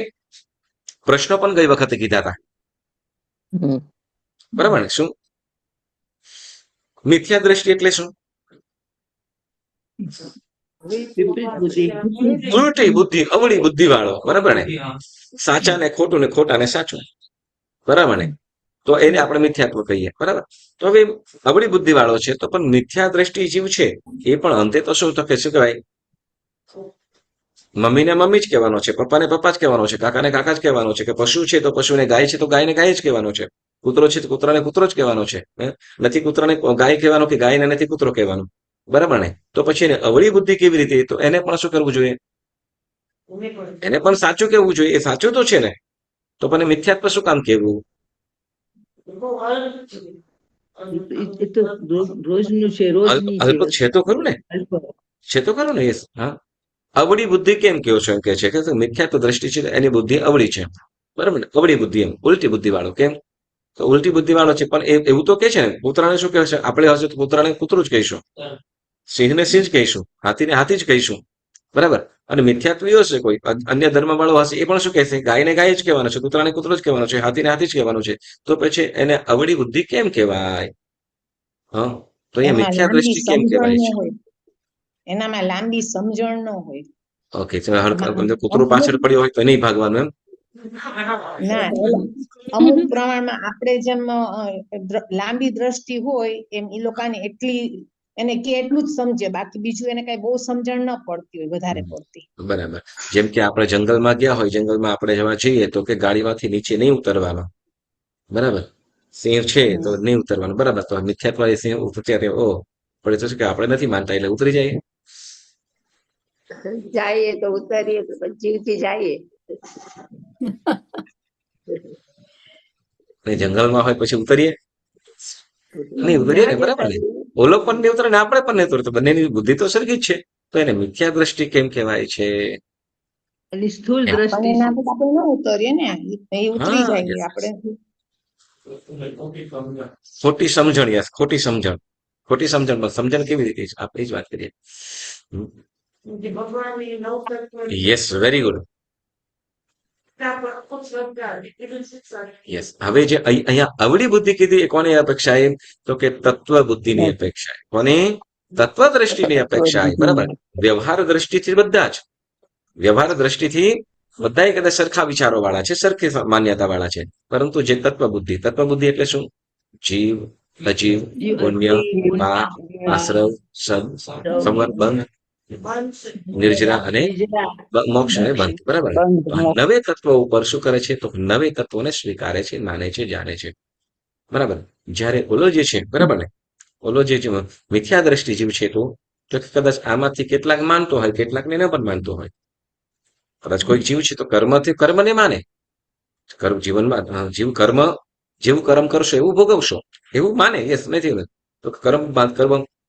A: પ્રશ્નો પણ ગઈ વખતે કીધા હતા. બરાબર ને? શું મિથ્યા દ્રષ્ટિ એટલે શું?
B: વિપરીત બુદ્ધિ.
A: ઉલટી બુદ્ધિ, અવળી બુદ્ધિ વાળો. બરાબર ને? સાચા ને ખોટું ને ખોટા ને સાચું. બરાબર ને? તો એને આપણે મિથ્યાત્વ કહીએ. બરાબર? તો હવે અવળી બુદ્ધિ વાળો છે, તો પણ મિથ્યા દ્રષ્ટિ જીવ છે એ પણ અંતે તો શું? તો કે શું કહેવાય? મમ્મીને મમ્મી જ કહેવાનો છે, પપ્પાને પપ્પા જ કહેવાનો છે, કાકાને કાકા જ કહેવાનો છે, કે પશુ છે તો પશુને ગાય છે તો ગાયને ગાય જ કહેવાનો છે, કૂતરો છે તો કૂતરાને કૂતરો જ કહેવાનો છે. નથી કૂતરાને ગાય કહેવાનો કે ગાયને નથી કૂતરો કહેવાનો. બરાબર ને? તો પછી એને અવળી બુદ્ધિ કેવી રીતે? તો એને પણ શું કરવું જોઈએ? એને પણ સાચું કહેવું જોઈએ. એ સાચું તો છે ને, તો પણ મિથ્યાત્વ શું કામ કહેવું?
B: એ તો રોજનું છે, રોજની છે.
A: અલ્પ છે તો ખરું ને,
B: અલ્પ.
A: છે તો ખરું ને. હા, અવળી બુદ્ધિ કેમ કહો છો? એમ કે છે કે મિથ્યાત્વ દ્રષ્ટિ છે એની બુદ્ધિ અવળી છે. બરાબર ને? અવળી બુદ્ધિ, એમ ઉલટી બુદ્ધિ વાળો. કેમ? તો ઉલટી બુદ્ધિ વાળો છે, પણ એવું તો કે છે ને, કૂતરાને શું કહેશે? આપણે હશે તો કૂતરાને કૂતરું જ કહીશું, સિંહને સિંહ જ કહીશું, હાથીને હાથી જ કહીશું. બરાબર? અને મિથ્યાત્વીઓ હશે, કોઈ અન્ય ધર્મ વાળો હશે, એ પણ શું કહેશે? ગાયને ગાય જ કહેવાનો છે, કૂતરાને કૂતરો જ કહેવાનો છે, હાથીને હાથી જ કહેવાનું છે. તો પછી એને અવળી બુદ્ધિ કેમ કહેવાય? હા, તો અહીંયા
C: એમાં
A: મિથ્યા
C: લાંબી
A: દ્રષ્ટિ કેમ
C: સમજણ
A: કહેવાય
C: ન
A: છે?
C: હોય, એનામાં લાંબી સમજણ ન હોય.
A: ઓકે, ચાલો.
C: એમાં
A: કૂતરું પાછળ પડ્યો હોય તો નહીં ભાગવાનું એમ?
C: ના, અમુક પ્રમાણમાં આપણે જેમ લાંબી દ્રષ્ટિ હોય એમ એ લોકોને એટલી એને કે એટલું જ સમજે, બાકી બીજું એને કઈ બહુ સમજણ ન પડતી હોય વધારે પડતી.
A: બરાબર. જેમ કે આપણે જંગલમાં ગયા હોય, જંગલમાં આપણે જવા જઈએ તો કે ગાડીમાંથી નીચે નહીં ઉતરવાનો. બરાબર? સિંહ છે તો નહીં ઉતરવાનું. બરાબર? તો મિથ્યાત્વ સિંહ ઉતર્યા, ઓ પડે તો શું કે આપણે નથી માનતા એટલે ઉતરી જઈએ.
F: જઈએ તો ઉતરીએ તો પછી જીવથી જઈએ.
A: અને જંગલમાં હોય પછી ઉતરીએ નહીં? ઉતરીએ ને. બરાબર ને? ઓલો પણ નહીં ઉતરે ને આપણે પણ નહીં ઉતરતો, બંનેની બુદ્ધિ તો સરખી જ છે. તો એને મિથ્યા દ્રષ્ટિ કેમ કહેવાય છે?
B: એની સ્થૂળ
C: પણ
B: દ્રષ્ટિ
C: એના
B: છે.
C: આપણે ન ઉતરીએ ને, એ ઉતરી
A: હા,
C: જાય
A: yes.
C: આપણે.
A: ખોટી સમજણ. યસ, ખોટી સમજણ. ખોટી સમજણ. પણ સમજણ કેવી રીતે? આપણે જ વાત કરીએ. Yes, very good. યસ. હવે જે અહીંયા અવળી બુદ્ધિ કીધી એ કોની અપેક્ષાએ? તો કે તત્વ બુદ્ધિની અપેક્ષાએ. કોની? તત્વ દ્રષ્ટિની અપેક્ષાએ. બરાબર? વ્યવહાર દ્રષ્ટિથી બધા જ, વ્યવહાર દ્રષ્ટિથી બધાય કદાચ સરખા વિચારો વાળા છે, સરખી માન્યતા વાળા છે, પરંતુ જે તત્વ બુદ્ધિ એટલે શું? જીવ, અજીવ, પુણ્ય, પાપ, આશ્રવ, સદ, સંવર, બંધ, નિર્જરા અને મોક્ષ અને બંધ. બરાબર.
E: બંધ
A: તો આ
E: મોક્ષ.
A: નવે તત્વો ઉપર શું કરે છે? તો નવે તત્વોને સ્વીકારે છે, માને છે, જાણે છે. બરાબર. જ્યારે ઓલો જે છે, બરાબર ને, ઓલો જે મિથ્યા દ્રષ્ટિ જીવ છે, તો કદાચ આમાંથી કેટલાક માનતો હોય, કેટલાકને ન પણ માનતો હોય. કદાચ કોઈ જીવ છે તો કર્મને માને, જીવનમાં જીવ જેવું કર્મ કરશો એવું ભોગવશો, એવું માને. યસ, નથી તો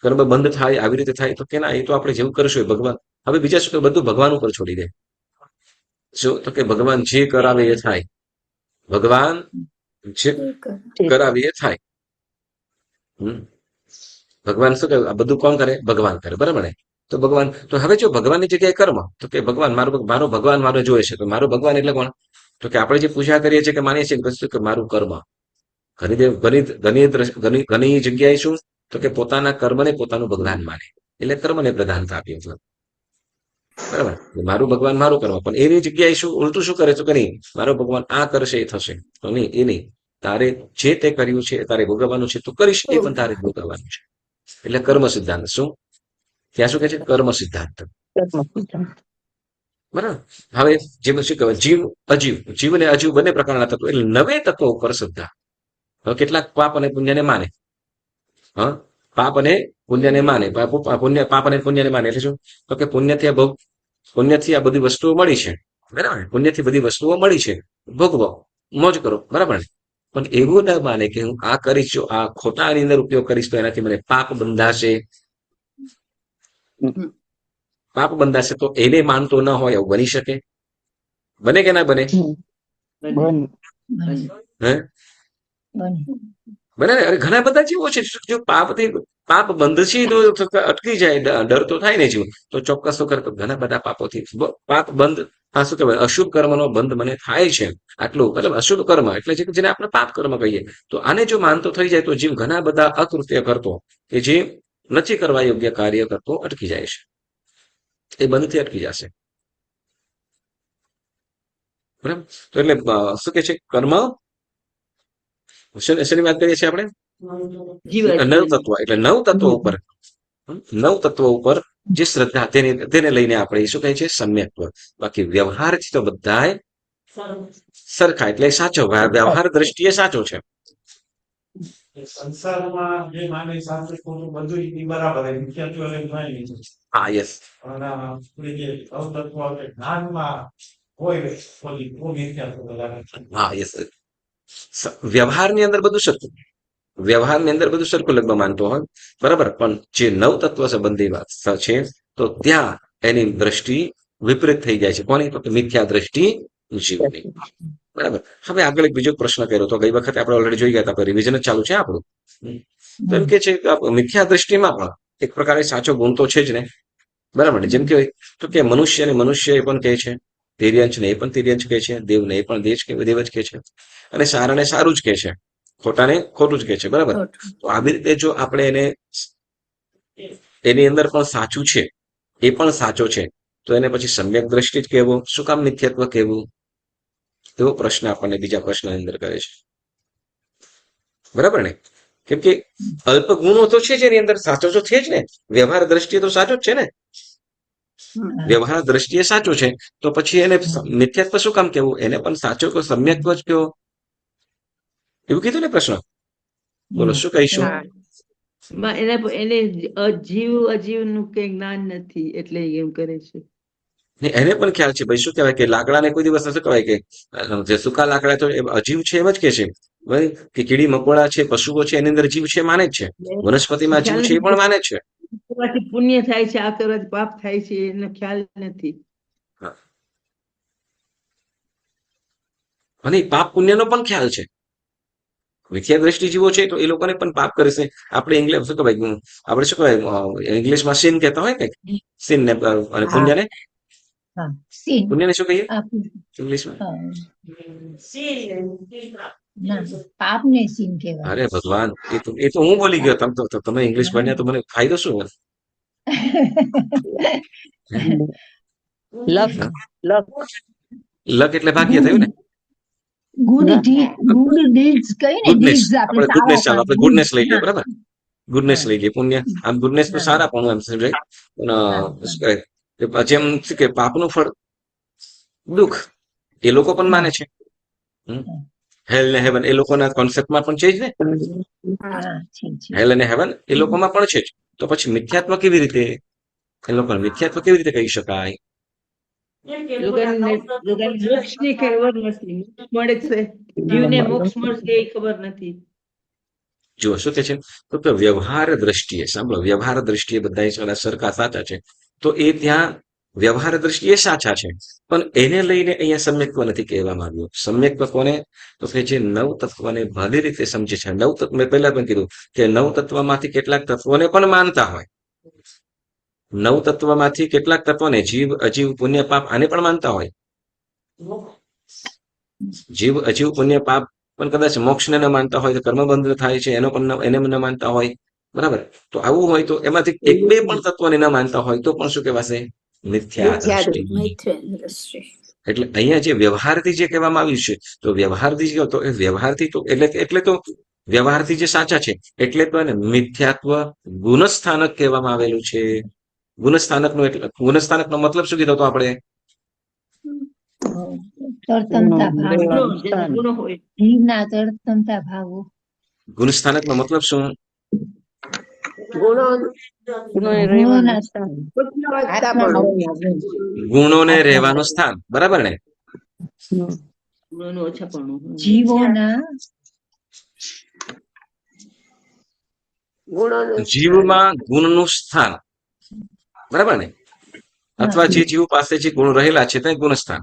A: કર્મ બંધ થાય, આવી રીતે થાય, તો કે ના, એ તો આપણે જેવું કરશું એ ભગવાન. હવે બીજા શું કે બધું ભગવાન ઉપર છોડી દે. શું? તો કે ભગવાન જે કરાવે એ થાય, ભગવાન જે કરાવે એ થાય. ભગવાન શું કે આ બધું કોણ કરે? ભગવાન કરે. બરાબર ને? તો ભગવાન, તો હવે જો ભગવાનની જગ્યાએ કર્મ, તો કે ભગવાન મારો ભગવાન મારો જોયે છે, તો મારો ભગવાન એટલે કોણ? તો કે આપણે જે પૂજા કરીએ છીએ કે માનીએ છીએ કે મારું કર્મ. ઘણી જગ્યાએ શું? તો કે પોતાના કર્મને પોતાનું ભગવાન માને, એટલે કર્મને પ્રધાનતા આપી. બરાબર. મારું ભગવાન મારું કર્મ, પણ એની જગ્યાએ શું ઉલટું શું કરે? તો કે નહીં, મારો ભગવાન આ કરશે એ થશે. તો નહીં, એ નહીં. તારે જે તે કર્યું છે તારે ભોગવવાનું છે, તું કરીશ એ પણ તારે ભોગવવાનું છે. એટલે કર્મ સિદ્ધાંત. શું? ત્યાં શું કે છે? કર્મ સિદ્ધાંત.
E: કર્મ સિદ્ધાંત.
A: બરાબર. હવે જેમ શું કહેવાય, જીવ અને અજીવ બંને પ્રકારના તત્વો, એટલે નવે તત્વો ઉપર શ્રદ્ધા. હવે કેટલાક પાપ અને પુણ્યને માને. હા, પાપ અને પુણ્યને માને. પાપ અને પુણ્યને માને એટલે શું? તો કે પુણ્યથી આ બધી વસ્તુઓ મળી છે. બરાબર. પુણ્યથી બધી વસ્તુઓ મળી છે, ભોગવો, મોજ કરો. બરાબર ને? પણ એવું ના માને કે હું આ કરીશ, જો આ ખોટાની અંદર ઉપયોગ કરીશ તો એનાથી મને પાપ બંધાશે. પાપ બંધાશે, તો એને માનતો ન હોય એવું બની શકે? બને કે ના બને?
E: બંધ.
A: હે?
G: બને.
A: બને ને? અરે ઘણા બધા જીવો છે, જો પાપ બંધશે તો અટકી જાય, ડર તો થાય ને જીવ, તો ચોક્કસ તો કરે. તો ઘણા બધા પાપોથી પાપ બંધ, આ શું કહેવાય, અશુભ કર્મનો બંધ મને થાય છે. આટલું મતલબ અશુભ કર્મ એટલે જેને આપણે પાપ કર્મ કહીએ. તો આને જો માનતો થઈ જાય તો જીવ ઘણા બધા અકૃત્ય કરતો, કે જે નથી કરવા યોગ્ય કાર્ય કરતો, અટકી જાય છે. એ બંધથી અટકી જશે. બરાબર. તો એટલે શું કે છે? કર્મ શેની વાત કરીએ છીએ આપણે? નવ તત્વ. એટલે નવ તત્વો ઉપર જે શ્રદ્ધા, તેને લઈને આપણે શું કહે છે? સમ્યક્ત્વ. બાકી વ્યવહારથી તો બધાય સરખા, એટલે સાચો વ્યવહાર દ્રષ્ટિએ સાચો છે.
H: સંસારમાં જે માને શાસ્ત્ર ખોટું બધું ઈ બરાબર છે, મિથ્યાત્વ એટલે માની લીધું.
A: હા, યસ.
H: અને આપણે જે અવતત્વ આપણે જ્ઞાનમાં હોય ઓલી ઓ મિથ્યાત્વ લાગે છે.
A: હા, યસ. વ્યવહારની અંદર બધું સરખું, વ્યવહારની અંદર બધું સરખું લગભગ માનતો હોય. બરાબર. પણ જે નવ તત્વ સંબંધી વાત છે, તો ત્યાં એની દ્રષ્ટિ વિપરીત થઈ જાય છે. કોની? તો મિથ્યા દ્રષ્ટિ જીવની. બરાબર. હવે આગળ એક બીજો પ્રશ્ન કર્યો તો, ગઈ વખતે આપણે ઓલરેડી જોઈ ગયા હતા, રિવિઝન જ ચાલુ છે આપણું. તો એમ કે છે કે મિથ્યા દ્રષ્ટિમાં પણ એક પ્રકારે સાચો ગુણ તો છે જ ને. બરાબર ને? જેમ કે તો કે મનુષ્ય એ પણ કહે છે, તિર્યંશ ને એ પણ તિર્યંશ કહે છે, દેવને એ પણ દેવ જ કહે છે, અને સારાને સારું જ કહે છે, ખોટાને ખોટું જ કહે છે. બરાબર. તો આવી રીતે જો આપણે એની અંદર પણ સાચું છે, એ પણ સાચો છે, તો એને પછી સમ્યક દ્રષ્ટિ જ કહેવું? શું કામ મિથ્યત્વ કહેવું? એવો પ્રશ્ન આપણને બીજા પ્રશ્નની અંદર કરે છે. બરાબર ને? કેમ કે અલ્પ ગુણો તો છે જ એની અંદર, સાચો તો છે જ ને. વ્યવહાર દ્રષ્ટિએ તો સાચો જ છે ને. વ્યવહાર દ્રષ્ટિએ સાચો છે, તો પછી એને મિથ્યાત્વ શું કામ કેવું? એને પણ સાચો કે સમ્યક્ત્વ જ કયો? એવું કીધું ને પ્રશ્ન. બોલો શું કહીશું?
B: એને અજીવ નું કઈ જ્ઞાન નથી, એટલે એમ કરે છે.
A: એને પણ ખ્યાલ છે ભાઈ, શું કહેવાય કે લાકડાને કોઈ દિવસ શું કહેવાય કે જે સૂકા લાકડા તો અજીવ છે એમ જ કે છે. કે કીડી મકોડા છે, પશુઓ છે, એની અંદર જીવ છે, માને જ છે. વનસ્પતિમાં જીવ છે એ પણ માને છે.
B: પુણ્ય થાય છે, આ કરવાથી પાપ થાય છે, એનો ખ્યાલ નથી.
A: અને પાપ પુણ્યનો પણ ખ્યાલ છે. મિથ્યા દ્રષ્ટિ જીવો છે તો એ લોકોને પણ પાપ કરે છે. આપણે ઇંગ્લિશ શું કહેવાય, આપણે શું કહેવાય ઇંગ્લિશમાં સિન કહેતા હોય ને, સિન ને અને પુણ્યને, પુણ્યને શું કહીએ ઇંગ્લિશમાં?
G: પાપને સીન કહેવાય.
A: અરે ભગવાન, એ તો હું બોલી ગયો. તમે ઇંગ્લિશ ભણ્યા તો મને ફાયદો શું?
E: લખ લખ
A: લક એટલે ભાગ્ય થયું ને.
G: ગુડ ડીડ્સ કઈ ને
A: ગુડનેસ,
G: deeds આપણે
A: આપણે ગુડનેસ, ચાલો
G: સારા
A: આપણે
G: કામ.
A: ગુડનેસ લઈ લઈએ,
G: હા,
A: બરાબર. ગુડનેસ
G: હા,
A: લઈ લઈએ, પુણ્ય. આમ ગુડનેસ તો
G: હા,
A: સારા પણ એમ સમજાય. પણ
G: હા,
A: શું કહેવાય કે જેમ શું કે પાપનું ફળ દુઃખ, એ લોકો પણ માને
G: હા,
A: છે. હેલ ને હેવન એ લોકોના કોન્સેપ્ટમાં પણ છે જ ને.
G: હા, છે.
A: હેલ અને હેવન એ લોકોમાં પણ છે જ. તો પછી મિથ્યાત્વ કેવી રીતે, એ લોકો મિથ્યાત્વ કેવી રીતે કહી શકાય?
B: લોકોને મોક્ષની ખબર નથી. મોક્ષ મળે છે, જીવને મોક્ષ મળશે એ ખબર નથી.
A: જુઓ શું કે છે, તો કે વ્યવહાર દ્રષ્ટિએ, સાંભળો, વ્યવહાર દ્રષ્ટિએ બધા સરખા સાચા છે. તો એ ત્યાં વ્યવહાર દ્રષ્ટિએ સાચા છે, પણ એને લઈને અહીંયા સમ્યક્ત્વ નથી કહેવામાં આવ્યું. સમ્યક્ત્વ કોને, તો કે જે નવ તત્વને ભલી રીતે સમજે છે. નવ તત્વ મેં પહેલા પણ કીધું કે નવ તત્વમાંથી કેટલાક તત્વોને પણ માનતા હોય. નવ તત્વમાંથી કેટલાક તત્વોને, જીવ, અજીવ, પુણ્ય, પાપ, આને પણ માનતા હોય. જીવ, અજીવ, પુણ્ય, પાપ પણ કદાચ મોક્ષને ન માનતા હોય તો કર્મબંધ થાય છે એનો પણ એને ન માનતા હોય, બરાબર. તો આવું હોય તો એમાંથી એક બે પણ તત્વને ન માનતા હોય તો પણ શું કહેવાશે? મિથ્યા દ્રષ્ટિ. એટલે અહીંયા જે વ્યવહારથી જે કહેવામાં આવ્યું છે, તો વ્યવહારથી જે તો એ વ્યવહારથી તો એટલે તો વ્યવહારથી જે સાચા છે એટલે તો એને મિથ્યાત્વ ગુણસ્થાનક કહેવામાં આવેલું છે. ગુણસ્થાનકનો એટલે ગુણસ્થાનકનો મતલબ શું કીધો તો આપણે?
G: તરતમતા ભાવ,
B: ગુણો, જેના ગુણો હોય.
G: જીવના તરતમતા ભાવો.
A: ગુણસ્થાનકનો મતલબ શું?
E: ગુણોએ રહેવાનું સ્થાન.
A: ગુણોને રહેવાનું સ્થાન, બરાબર ને?
B: ગુણોનું ઓછાપણું.
G: જીવોના
A: જીવમાં ગુણનું સ્થાન, બરાબર ને? અથવા જે જીવ પાસે જે ગુણ રહેલા છે તે ગુણસ્થાન,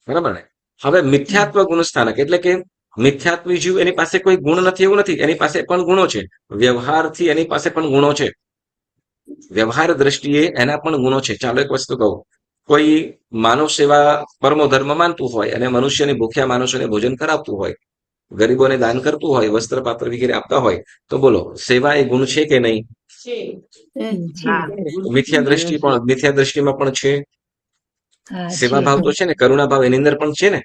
A: બરાબર ને? હવે મિથ્યાત્વ ગુણસ્થાનક એટલે કે મિથ્યાત્વી જીવ, એની પાસે કોઈ ગુણ નથી એવું નથી, એની પાસે પણ ગુણો છે. વ્યવહારથી એની પાસે પણ ગુણો છે. વ્યવહાર દ્રષ્ટિએ એના પણ ગુણો છે. ચાલો એક વસ્તુ કહું, કોઈ માનવ સેવા પરમો ધર્મ માનતું હોય અને મનુષ્યની ભૂખ્યા માણસોને ભોજન કરાવતું હોય, ગરીબોને દાન કરતું હોય, વસ્ત્ર પાત્ર વગેરે આપતા હોય, તો બોલો સેવા એ ગુણ છે કે નહીં? મિથ્યા દ્રષ્ટિમાં પણ છે. સેવા ભાવ તો છે ને, કરુણા ભાવ એની અંદર પણ છે ને,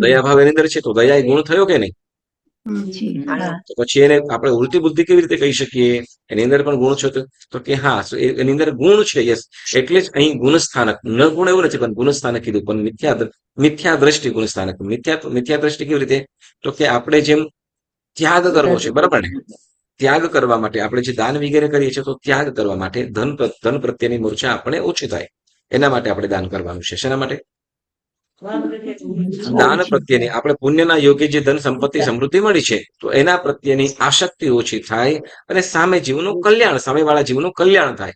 A: દયા ભાવ એની અંદર છે, તો દયા એ ગુણ થયો કે નહીં? તો પછી એને આપણે ઉલટી બુદ્ધિ કેવી રીતે કહી શકીએ? એની અંદર પણ ગુણ છે તો કે હા, એની અંદર ગુણ છે, યસ. એટલે જ અહીં ગુણસ્થાનક, ન ગુણ એવું નથી પણ ગુણસ્થાનક કીધું. પણ મિથ્યા દ્રષ્ટિ ગુણસ્થાનક. મિથ્યા દ્રષ્ટિ કેવી રીતે, તો કે આપણે જેમ ત્યાગ કરવો છે, બરાબર ને? ત્યાગ કરવા માટે આપણે જે દાન વગેરે કરીએ છીએ, તો ત્યાગ કરવા માટે ધન પ્રત્યેની મૂર્છા આપણે ઓછી થાય, એના માટે આપણે દાન કરવાનું છે. શેના માટે? દાન પ્રત્યેની, આપણે પુણ્યના યોગે જે ધન સંપત્તિ સમૃદ્ધિ મળી છે, તો એના પ્રત્યેની આસક્તિ ઓછી થાય અને સામે જીવનું કલ્યાણ, સામેવાળા જીવનું કલ્યાણ થાય,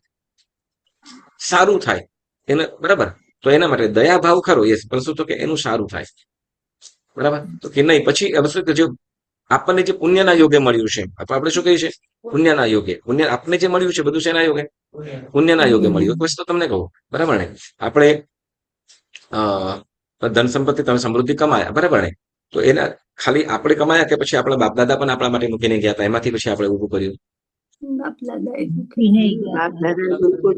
A: સારું થાય એને, બરાબર. તો એના માટે દયા ભાવ ખરો, યસ, પણ શું તો કે એનું સારું થાય, બરાબર. તો કે નહીં, પછી શું કે જો આપણને જે પુણ્યના યોગે મળ્યું છે, આપણે શું કહીએ છીએ? પુણ્યના યોગે. પુણ્ય આપણને જે મળ્યું છે બધું શેના યોગે? પુણ્યના યોગે મળ્યું. એક વસ્તુ તમને કહું, બરાબર ને? આપણે ધન સંપત્તિ, તમે સમૃદ્ધિ કમાયા, બરાબર ને? તો એના ખાલી આપણે કમાયા કે પછી આપણા બાપ દાદા પણ આપણા માટે મૂકીને ગયા હતા, એમાંથી પછી આપણે ઊભું કર્યું?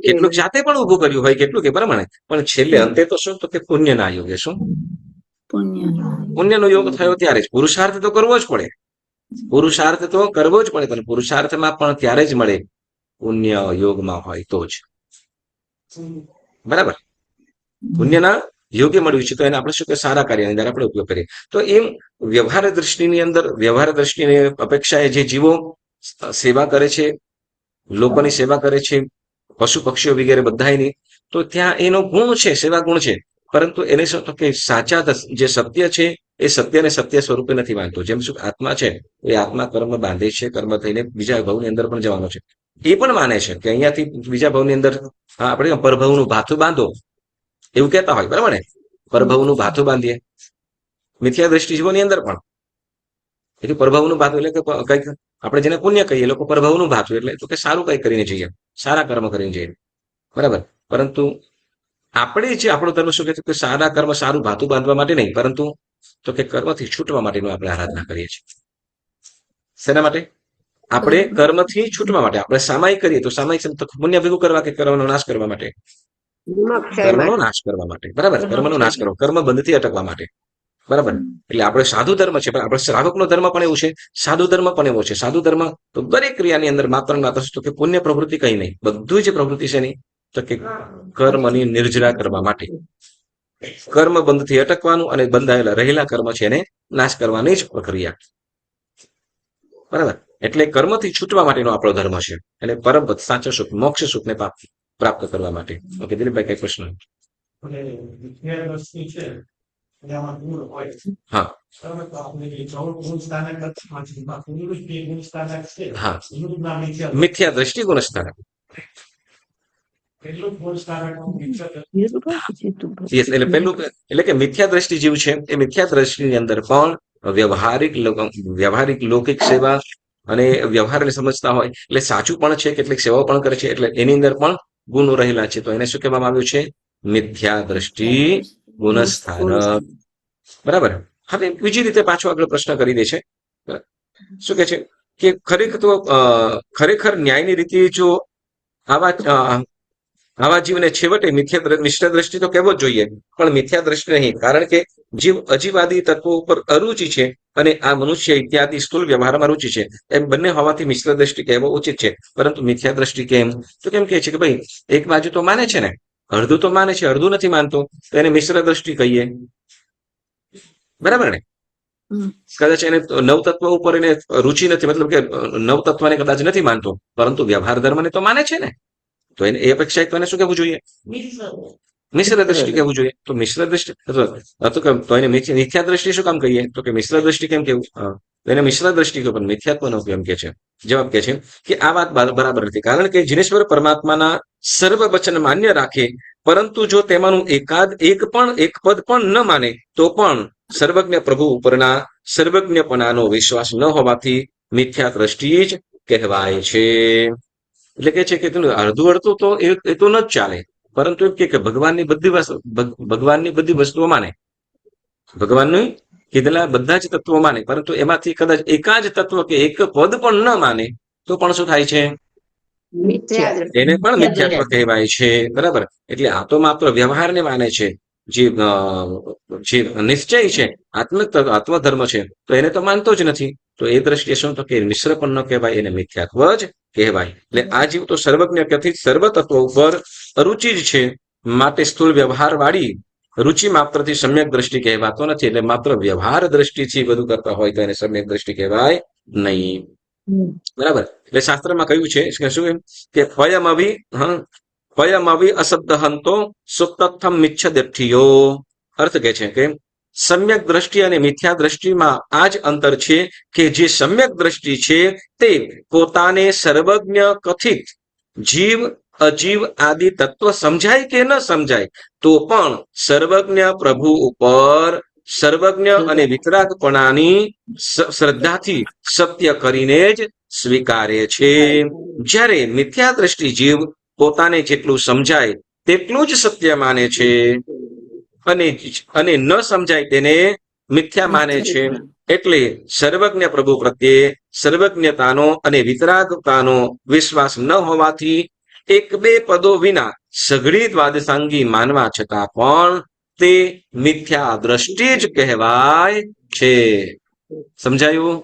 A: કેટલુંક જાતે પણ ઊભું કર્યું હોય, કેટલું કે, બરાબર ને? પણ છેલ્લે અંતે તો શું, તો કે પુણ્યના યોગે. શું? પુણ્યનો યોગ થયો ત્યારે જ. પુરુષાર્થ તો કરવો જ પડે, પુરુષાર્થ તો કરવો જ પડે, પણ પુરુષાર્થમાં પણ ત્યારે જ મળે પુણ્ય યોગમાં હોય તો જ, બરાબર. પુણ્યના યોગ્ય મળ્યું છે તો એને આપણે શું કે સારા કાર્યની અંદર આપણે ઉપયોગ કરીએ. તો એમ વ્યવહાર દ્રષ્ટિની અંદર, વ્યવહાર દ્રષ્ટિની અપેક્ષાએ જે જીવો સેવા કરે છે, લોકોની સેવા કરે છે, પશુ પક્ષીઓ વગેરે બધાની, તો ત્યાં એનો ગુણ છે, સેવા ગુણ છે. પરંતુ એને શું તો કે સાચા જે સત્ય છે એ સત્યને સત્ય સ્વરૂપે નથી માનતો. જેમ શું આત્મા છે, એ આત્મા કર્મ બાંધે છે, કર્મ થઈને બીજા ભવની અંદર પણ જવાનો છે. એ પણ માને છે કે અહીંયાથી બીજા ભવની અંદર આપણે પરભવનું ભાથું બાંધો એવું કહેતા હોય, બરાબર ને? પરભવનું ભાથું બાંધીએ. મિથ્યા દ્રષ્ટિ જીવોની અંદર પણ એટલે પરભવનું ભાથું એટલે કે કંઈક આપણે જેને પુણ્ય કહીએ, લોકો પરભવનું ભાથું એટલે તો કે સારું કંઈક કરીને જઈએ, સારા કર્મ કરીને જઈએ, બરાબર. પરંતુ આપણે જે આપણો ધર્મ શું કહે છે કે સારા કર્મ, સારું ભાથું બાંધવા માટે નહીં, પરંતુ તો કે કર્મથી છૂટવા માટેનું આપણે આરાધના કરીએ છીએ. શેના માટે? આપણે કર્મથી છૂટવા માટે. આપણે સામાયિક કરીએ તો સામાયિક પુણ્ય ભેગું કરવા કે કર્મનો નાશ કરવા માટે, કર્મનો નાશ કરવા માટે, બરાબર, કર્મનો નાશ કરો, કર્મ બંધથી અટકવા માટે, બરાબર. એટલે આપણે સાધુ ધર્મ છે, પણ આપણે શ્રાવકનો ધર્મ પણ એવું છે, સાધુ ધર્મ પણ એવો છે. સાધુ ધર્મ તો દરેક ક્રિયાની અંદર માત્ર ને માત્ર તો કે પુણ્ય પ્રવૃત્તિ કઈ નહીં, બધું જ પ્રવૃત્તિ છે નહીં તો કે કર્મની નિર્જરા કરવા માટે, કર્મ બંધથી અટકવાનું અને બંધાયેલા રહેલા કર્મ છે એને નાશ કરવાની જ પ્રક્રિયા, બરાબર. એટલે કર્મથી છૂટવા માટેનો આપણો ધર્મ છે, એટલે પરમ પદ, સાચો સુખ, મોક્ષ સુખને પ્રાપ્ત કરવા માટે. ઓકે દિલીપભાઈ, કઈ પ્રશ્ન?
H: અને વિદ્યા દ્રષ્ટિ છે એમાં ગુણ હોય.
A: હા.
H: બરાબર, તો આપણે જે 14 ગુણ સ્થાનક માંથી પુરુષ બે ગુણ સ્થાનક છે.
A: હા.
H: એનું નામ
A: મિથ્યા દ્રષ્ટિ ગુણસ્થાનક.
H: કેટલું ગુણ સ્થાનક મિથ્યા
A: Yes, એટલે પેલું એટલે કે મિથ્યા દ્રષ્ટિ જેવું છે એ મિથ્યા દ્રષ્ટિની અંદર પણ વ્યવહારિક લૌકિક સેવા અને વ્યવહારને સમજતા હોય એટલે સાચું પણ છે, કેટલીક સેવાઓ પણ કરે છે, એટલે એની અંદર પણ ગુણો રહેલા છે. તો એને શું કહેવામાં આવ્યું છે? મિથ્યા દ્રષ્ટિ ગુણસ્થાનક, બરાબર. હવે બીજી રીતે પાછો આગળ પ્રશ્ન કરી દે છે, શું કે છે કે ખરેખર ન્યાયની રીતે જો આવા જીવને છેવટે મિથ્યા દ્રષ્ટિ તો કહેવો જ જોઈએ, પણ મિથ્યા દ્રષ્ટિ નહીં, કારણ કે જીવ અજીવાદી તત્વો ઉપર અરુચિ છે અને આ મનુષ્ય ઇત્યાદિ સ્થૂળ વ્યવહારમાં રુચિ છે, એમ બંને હોવાથી મિશ્ર દ્રષ્ટિ કહેવો ઉચિત છે. પરંતુ મિથ્યા દ્રષ્ટિ કેમ? તો કેમ કે છે કે ભાઈ એક બાજુ તો માને છે ને, અડધું તો માને છે, અડધું નથી માનતો, તો એને મિશ્ર દ્રષ્ટિ કહીએ, બરાબર ને. કદાચ એને નવતત્વ ઉપર એને રુચિ નથી, મતલબ કે નવતત્વને કદાચ નથી માનતો, પરંતુ વ્યવહાર ધર્મને તો માને છે ને, તો એને એ અપેક્ષા તો એને શું કહેવું જોઈએ? મિશ્ર દ્રષ્ટિ કહેવું જોઈએ. તો મિશ્ર દ્રષ્ટિ તો એને મિથ્યા દ્રષ્ટિ શું કામ કહીએ? તો કે મિશ્ર દ્રષ્ટિ કેમ કેવું? એને મિશ્ર દ્રષ્ટિ પણ મિથ્યાત્વ નો કેમ કે છે? જવાબ કે છે કે આ વાત બરાબર નથી, કારણ કે જીનેશ્વર પરમાત્માના સર્વ વચન માન્ય રાખે, પરંતુ જો તેમાંનું એક પદ પણ ન માને, તો પણ સર્વજ્ઞ પ્રભુ ઉપરના સર્વજ્ઞપણાનો વિશ્વાસ ન હોવાથી મિથ્યા દ્રષ્ટિ જ કહેવાય છે. એટલે કે છે કે અડધું તો એ તો ન જ ચાલે, પરંતુ એમ કે ભગવાનની બધી વસ્તુઓ માને, ભગવાનની કીધેલા બધા જ તત્વો માને, પરંતુ એમાંથી કદાચ એકા જ તત્વ કે એક પદ પણ ન માને, તો પણ શું થાય છે? એને પણ મિથ્યાત્વ કહેવાય છે, બરાબર. એટલે આ તો માત્ર વ્યવહારને માને છે, જે નિશ્ચય છે, આત્મધર્મ છે, તો એને તો માનતો જ નથી. તો એ દ્રષ્ટિએ શું? તો કે મિશ્ર પણ ન કહેવાય, એને મિથ્યાત્વ જ કહેવાય. એટલે આ જીવ તો સર્વજ્ઞ કથિત સર્વ તત્વો ઉપર અરુચિ જ છે, માટે સ્થૂળ વ્યવહાર વાળી રુચિ માત્રથી સમ્યક દ્રષ્ટિ કહેવાતો નથી. એટલે માત્ર વ્યવહાર દ્રષ્ટિથી બધું કરતા હોય તો એને સમ્યક દ્રષ્ટિ કહેવાય નહીં, બરાબર. એટલે શાસ્ત્રમાં કહ્યું છે કે શું કે પયમવિ અશબ્દ હંતો સુતથમ મિચ્છદઠ્ઠિયો. અર્થ કે છે કે સમ્યક દ્રષ્ટિ અને મિથ્યા દ્રષ્ટિમાં આ જ અંતર છે કે જે સમ્યક દ્રષ્ટિ છે તે પોતાને સર્વજ્ઞ કથિત જીવ અજીવ આદિ તત્વ સમજાય કે ન સમજાય, તો પણ સર્વજ્ઞ પ્રભુ ઉપર સર્વજ્ઞ અને વિતરાગપણાની શ્રદ્ધાથી સત્ય કરીને જ સ્વીકારે છે. જ્યારે મિથ્યા દ્રષ્ટિ જીવ પોતાને જેટલું સમજાય તેટલું જ સત્ય માને છે અને ન સમજાય તેને મિથ્યા માને છે. એટલે સર્વજ્ઞ પ્રભુ પ્રત્યે સર્વજ્ઞતાનો અને વિતરાગતાનો વિશ્વાસ ન હોવાથી એક બે પદો વિના સઘળી દ્વાદશાંગી માનવા છતાં પણ તે મિથ્યા દ્રષ્ટિ જ કહેવાય છે. સમજાયું?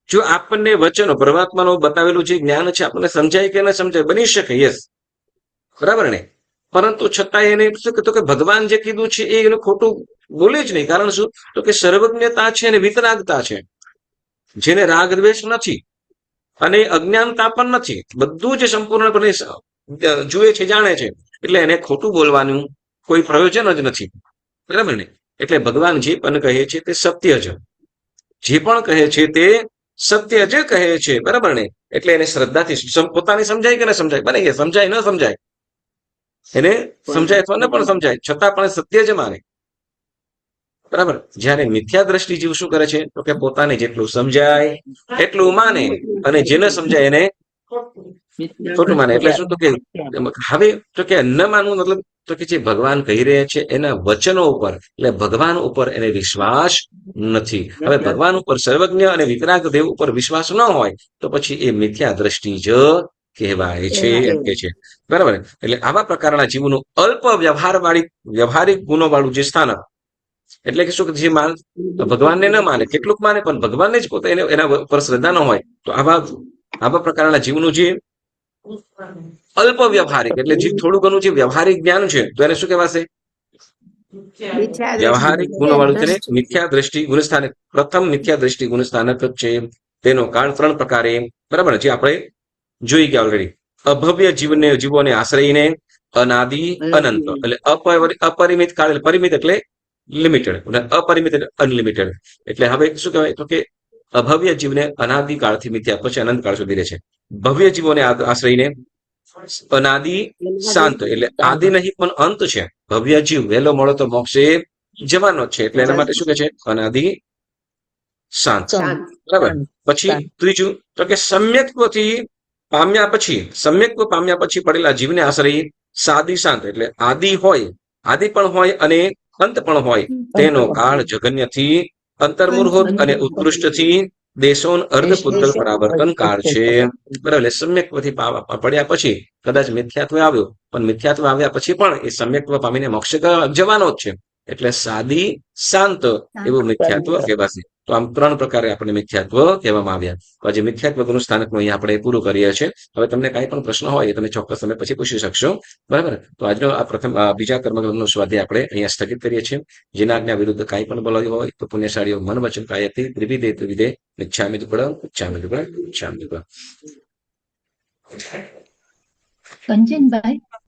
A: જો આપણને વચનો પરમાત્માનો બતાવેલું જે જ્ઞાન છે આપણને સમજાય કે ન સમજાય, બની શકે, યસ, બરાબર ને. પરંતુ છતાં એને શું કહેતો કે ભગવાન જે કીધું છે એ એનું ખોટું બોલે જ નહીં. કારણ શું? તો કે સર્વજ્ઞતા છે અને વિતરાગતા છે, જેને રાગ દ્વેષ નથી અને અજ્ઞાનતા પણ નથી, બધું જ સંપૂર્ણપણે જુએ છે, જાણે છે, એટલે એને ખોટું બોલવાનું કોઈ પ્રયોજન જ નથી, બરાબર ને. એટલે ભગવાન જે પણ કહે છે તે સત્ય જ, જે પણ કહે છે તે સત્ય જ કહે છે, બરાબર ને. એટલે એને શ્રદ્ધાથી પોતાને સમજાય કે ન સમજાય, બને કે સમજાય ન સમજાય, એને સમજાય અથવા ન પણ સમજાય, છતાં પણ સત્ય જ માને, બરાબર. જયારે મિથ્યા દ્રષ્ટિ જીવ શું કરે છે? તો કે પોતાને જેટલું સમજાય એટલું માને અને જે ન સમજાય એને ખોટું માને. એટલે શું? તો કે હવે તો કે ન માનવું મતલબ તો કે જે ભગવાન કહી રહ્યા છે એના વચનો ઉપર, એટલે ભગવાન ઉપર એને વિશ્વાસ નથી. હવે ભગવાન ઉપર સર્વજ્ઞ અને વિતરાગ દેવ ઉપર વિશ્વાસ ન હોય તો પછી એ મિથ્યા દ્રષ્ટિ જ કહેવાય છે એમ કે છે. બરાબર ને? એટલે આવા પ્રકારના જીવોનું અલ્પ વ્યવહારિક ગુણો વાળું જે સ્થાનક, એટલે કે શું કે જે ભગવાનને ન માને, કેટલુંક માને પણ ભગવાનને જ પોતે એના પર શ્રદ્ધા ન હોય, તો આવા પ્રકારના જીવનું જે અલ્પ વ્યવહારિક, એટલે જે થોડું ઘણું જે વ્યવહારિક જ્ઞાન છે, તો એને શું કહેવાશે? વ્યવહારિક ગુણો વાળું તેને મિથ્યા દ્રષ્ટિ ગુણસ્થાનક. પ્રથમ મિથ્યા દ્રષ્ટિ ગુણસ્થાનક છે. તેનો કાળ 3 પ્રકારે, બરાબર, જે આપણે જોઈ ગયા ઓલરેડી. અભવ્ય જીવોને આશ્રયને અનાદિ અનંત, એટલે અપરિમિત કાળ, એટલે પરિમિત એટલે લિમિટેડ, અને અપરિમિત એટલે અનલિમિટેડ. એટલે હવે શું કહેવાય? તો કે અભવ્ય જીવને અનાદિ કાળથી મિથ્યા, પછી અનંત કાળ સુધી રહે છે. ભવ્ય જીવોને આશ્રયને અનાદિ શાંત, એટલે આદિ નહીં પણ અંત છે. ભવ્ય જીવ વહેલો મળો તો મોક્ષે જવાનો જ છે, એટલે એના માટે શું કે છે? અનાદિ શાંત. બરાબર. પછી ત્રીજું, તો કે સમ્યક્ત્વ પામ્યા પછી પડેલા જીવને આશ્રય સાદી શાંત, એટલે આદિ પણ હોય અને અંત પણ હોય. તેનો કાળ જગન્યથી અંતર્મુહૂર્ત અને ઉત્કૃષ્ટથી દેશોન અર્ધ પૂતગલ પરાવર્તન કાળ છે. બરાબર. એટલે સમ્યક્ત્વથી પડ્યા પછી કદાચ મિથ્યાત્વ આવ્યો, પણ મિથ્યાત્વ આવ્યા પછી પણ એ સમ્યક્ત્વ પામીને મોક્ષ જવાનો જ છે. એટલે સાદી શાંત એવું મિથ્યાત્વ કહેવાશે. તો આમ 3 પ્રકારે આપણે મિથ્યાત્વ કહેવામાં આવ્યા. તો આજે મિથ્યાત્વ ગુણ સ્થાનકનું અહીંયા આપણે પૂરું કરીએ છીએ. હવે તમને કાંઈ પણ પ્રશ્ન હોય એ તમે ચોક્કસ તમે પછી પૂછી શકશો. બરાબર. તો આજનો આ બીજા કર્મગ્રંથનો સ્વાધ્યાય આપણે અહીંયા સ્થગિત કરીએ છીએ. જેના આજ્ઞા વિરુદ્ધ કાંઈ પણ બોલાયું હોય તો પુણ્યશાળીઓ મન વચન કાયથી ત્રિવિધે મિચ્છામિ દુક્કડમ.
G: કંચનભાઈ